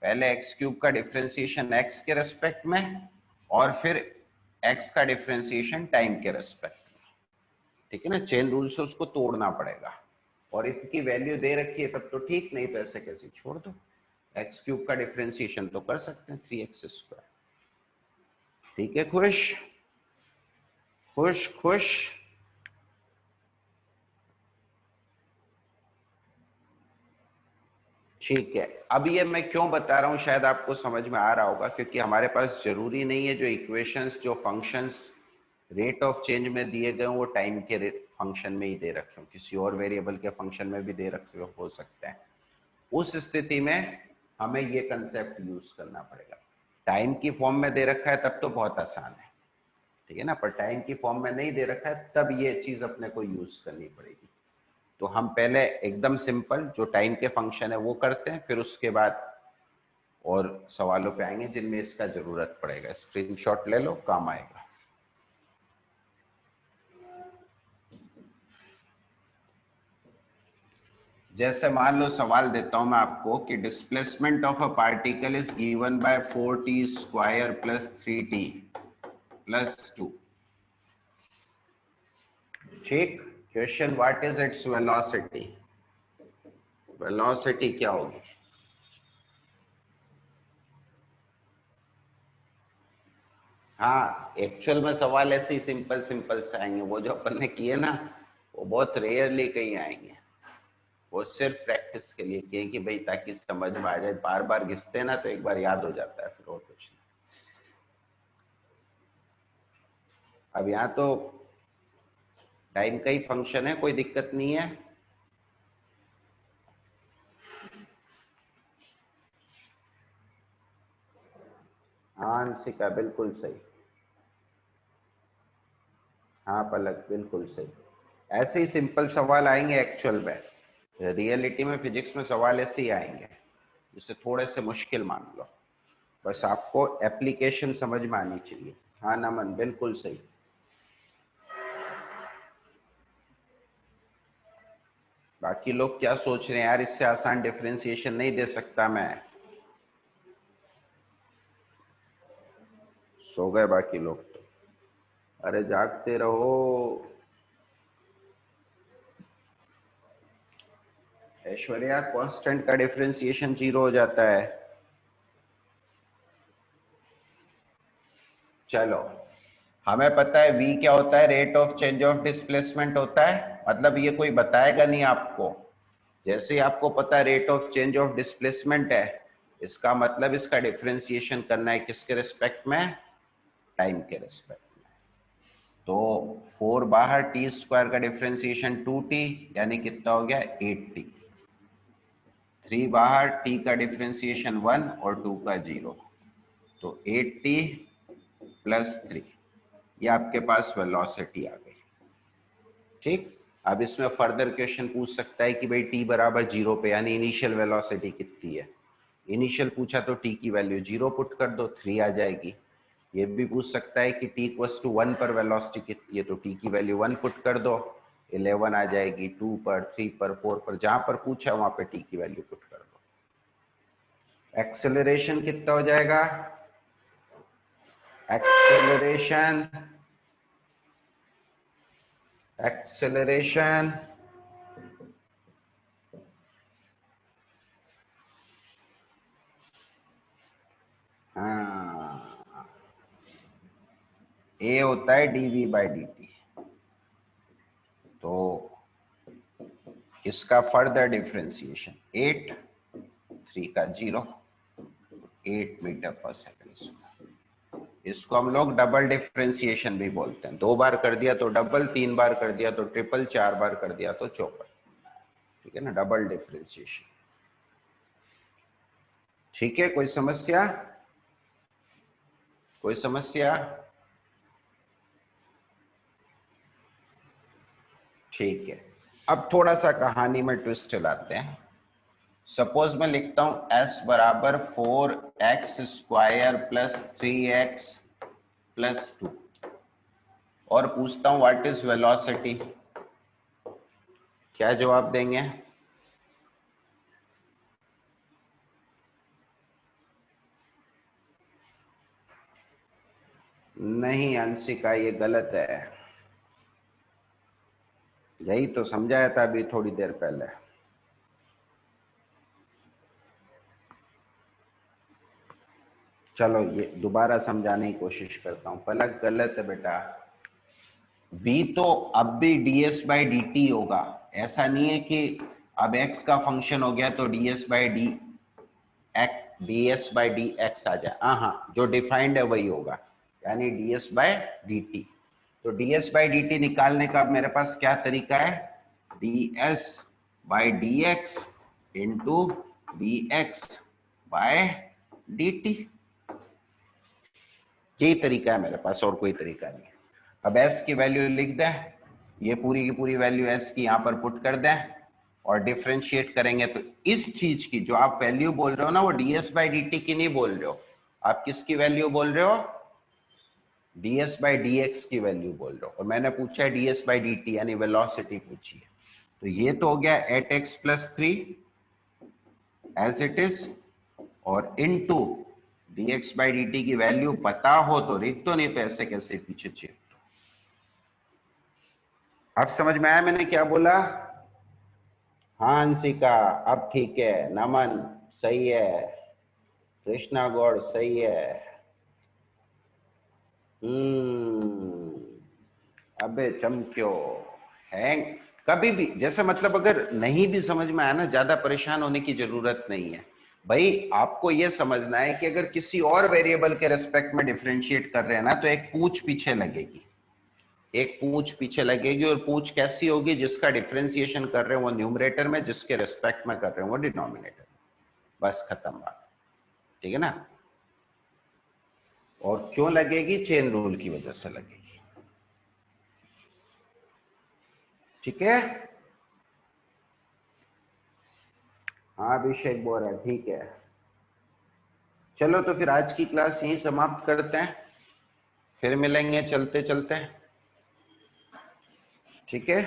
पहले एक्स क्यूब का डिफरेंशिएशन एक्स के रेस्पेक्ट में, और फिर एक्स का डिफरेंशिएशन टाइम के रेस्पेक्ट में, ठीक है ना, चेन रूल से उसको तोड़ना पड़ेगा। और इसकी वैल्यू दे रखी है तब तो ठीक, नहीं तो ऐसे कैसे छोड़ दो, एक्स क्यूब का डिफरेंशिएशन तो कर सकते हैं 3x स्क्वायर, ठीक है। खुश खुश खुश, ठीक है। अब ये मैं क्यों बता रहा हूं, शायद आपको समझ में आ रहा होगा, क्योंकि हमारे पास जरूरी नहीं है जो इक्वेशंस, जो फंक्शंस रेट ऑफ चेंज में दिए गए वो टाइम के फंक्शन में ही दे रखे हो, किसी और वेरिएबल के फंक्शन में भी दे रखे हो सकते हैं। उस स्थिति में हमें ये कंसेप्ट यूज करना पड़ेगा। टाइम की फॉर्म में दे रखा है तब तो बहुत आसान है, ठीक है ना, पर टाइम की फॉर्म में नहीं दे रखा है तब ये चीज अपने को यूज करनी पड़ेगी। तो हम पहले एकदम सिंपल जो टाइम के फंक्शन है वो करते हैं, फिर उसके बाद और सवालों पे आएंगे जिनमें इसका जरूरत पड़ेगा। स्क्रीनशॉट ले लो, काम आएगा। जैसे मान लो सवाल देता हूं मैं आपको कि displacement of a particle is given by 4t square plus 3t plus 2, ठीक। Question, what is its velocity, velocity क्या होगी। हाँ, एक्चुअल में सवाल ऐसे ही सिंपल सिंपल से आएंगे, वो जो अपन ने किए ना वो बहुत रेयरली कहीं आएंगे, वो सिर्फ प्रैक्टिस के लिए किए कि भाई ताकि समझ में आ जाए, बार बार घिसते हैं ना तो एक बार याद हो जाता है, फिर और कुछ नहीं। अब यहाँ तो टाइम का ही फंक्शन है, कोई दिक्कत नहीं है। हाँ अंशिका बिल्कुल सही, हाँ पलक बिल्कुल सही। ऐसे ही सिंपल सवाल आएंगे एक्चुअल में, रियलिटी में फिजिक्स में सवाल ऐसे ही आएंगे, जिससे थोड़े से मुश्किल मान लो, बस आपको एप्लीकेशन समझ में आनी चाहिए। हाँ नमन बिल्कुल सही। बाकी लोग क्या सोच रहे हैं, यार इससे आसान डिफरेंशिएशन नहीं दे सकता मैं, सो गए बाकी लोग तो, अरे जागते रहो। ऐश्वर्या, कांस्टेंट का डिफरेंशिएशन 0 हो जाता है। चलो, हमें पता है v क्या होता है, rate of change of displacement होता है, मतलब ये कोई बताएगा नहीं आपको। जैसे ही आपको पता है rate of change of displacement है, इसका मतलब इसका डिफरेंशिएशन करना है किसके रिस्पेक्ट में, टाइम के रिस्पेक्ट में। तो 4 बाहर टी स्क्वायर का डिफरेंशिएशन 2t, यानी कितना हो गया 8t। 3 बाहर t का डिफरेंशिएशन 1 और 2 का 0, तो 8t +3, ये आपके पास वेलोसिटी आ गई। ठीक, अब इसमें फर्दर क्वेश्चन पूछ सकता है कि भाई t बराबर 0 पे यानी इनिशियल वेलोसिटी कितनी है। इनिशियल पूछा तो t की वैल्यू 0 पुट कर दो, 3 आ जाएगी। ये भी पूछ सकता है कि t = 1 पर वेलोसिटी कितनी है, तो t की वैल्यू 1 पुट कर दो, 11 आ जाएगी। 2 पर, 3 पर, 4 पर, जहां पर पूछा वहां पे t की वैल्यू पुट कर दो। एक्सेलरेशन कितना हो जाएगा? एक्सेलरेशन हाँ, a होता है dv/dt। तो इसका फर्दर डिफरेंशिएशन 8, 3 का 0, 8 मीटर पर सेकंड। इसको हम लोग डबल डिफरेंशिएशन भी बोलते हैं। 2 बार कर दिया तो डबल, 3 बार कर दिया तो ट्रिपल, 4 बार कर दिया तो चौपल। ठीक है ना, डबल डिफरेंशिएशन। ठीक है, कोई समस्या? कोई समस्या? ठीक है, अब थोड़ा सा कहानी में ट्विस्ट लाते हैं। सपोज मैं लिखता हूं s बराबर 4x² + 3x + 2 और पूछता हूं व्हाट इज वेलोसिटी। क्या जवाब देंगे? नहीं अंशिका, ये गलत है। यही तो समझाया था अभी थोड़ी देर पहले। चलो ये दोबारा समझाने की कोशिश करता हूं। पलक, गलत है बेटा। v तो अब भी ds/dt होगा। ऐसा नहीं है कि अब x का फंक्शन हो गया तो ds/dx आ जाए। हाँ, जो डिफाइंड है वही होगा, यानी ds/dt। तो ds/dt निकालने का अब मेरे पास क्या तरीका है? ds/dx into dx/dt। यही तरीका है मेरे पास, और कोई तरीका नहीं है। अब s की वैल्यू लिख दें, ये पूरी की पूरी वैल्यू s की यहां पर पुट कर दें और डिफरेंशिएट करेंगे तो इस चीज की जो आप वैल्यू बोल रहे हो ना, वो ds/dt की नहीं बोल रहे हो। आप किसकी वैल्यू बोल रहे हो? ds/dx की वैल्यू बोल रहे हो। और मैंने पूछा है ds/dt यानी वेलोसिटी पूछी है। तो ये तो हो गया 8x + 3 एज इट इज, और इनटू dx/dt की वैल्यू पता हो तो लिख दो, नहीं तो ऐसे कैसे पीछे चेप दो। अब समझ में आया मैंने क्या बोला? हाँ अंशिका, अब ठीक है। नमन सही है, कृष्णा गौड़ सही है। अबे चमक्यो हैंग। कभी भी जैसे मतलब अगर नहीं भी समझ में आया ना, ज्यादा परेशान होने की जरूरत नहीं है भाई। आपको यह समझना है कि अगर किसी और वेरिएबल के रेस्पेक्ट में डिफरेंशिएट कर रहे हैं ना, तो एक पूछ पीछे लगेगी। एक पूछ पीछे लगेगी, और पूछ कैसी होगी? जिसका डिफरेंशिएशन कर रहे हैं वो न्यूमरेटर में, जिसके रेस्पेक्ट में कर रहे हैं वो डिनोमिनेटर। बस खत्म बात। ठीक है ना? और क्यों लगेगी? चेन रूल की वजह से लगेगी। ठीक है? हाँ अभिषेक बोल रहा है, ठीक है। चलो तो फिर आज की क्लास यहीं समाप्त करते हैं, फिर मिलेंगे चलते चलते। ठीक है।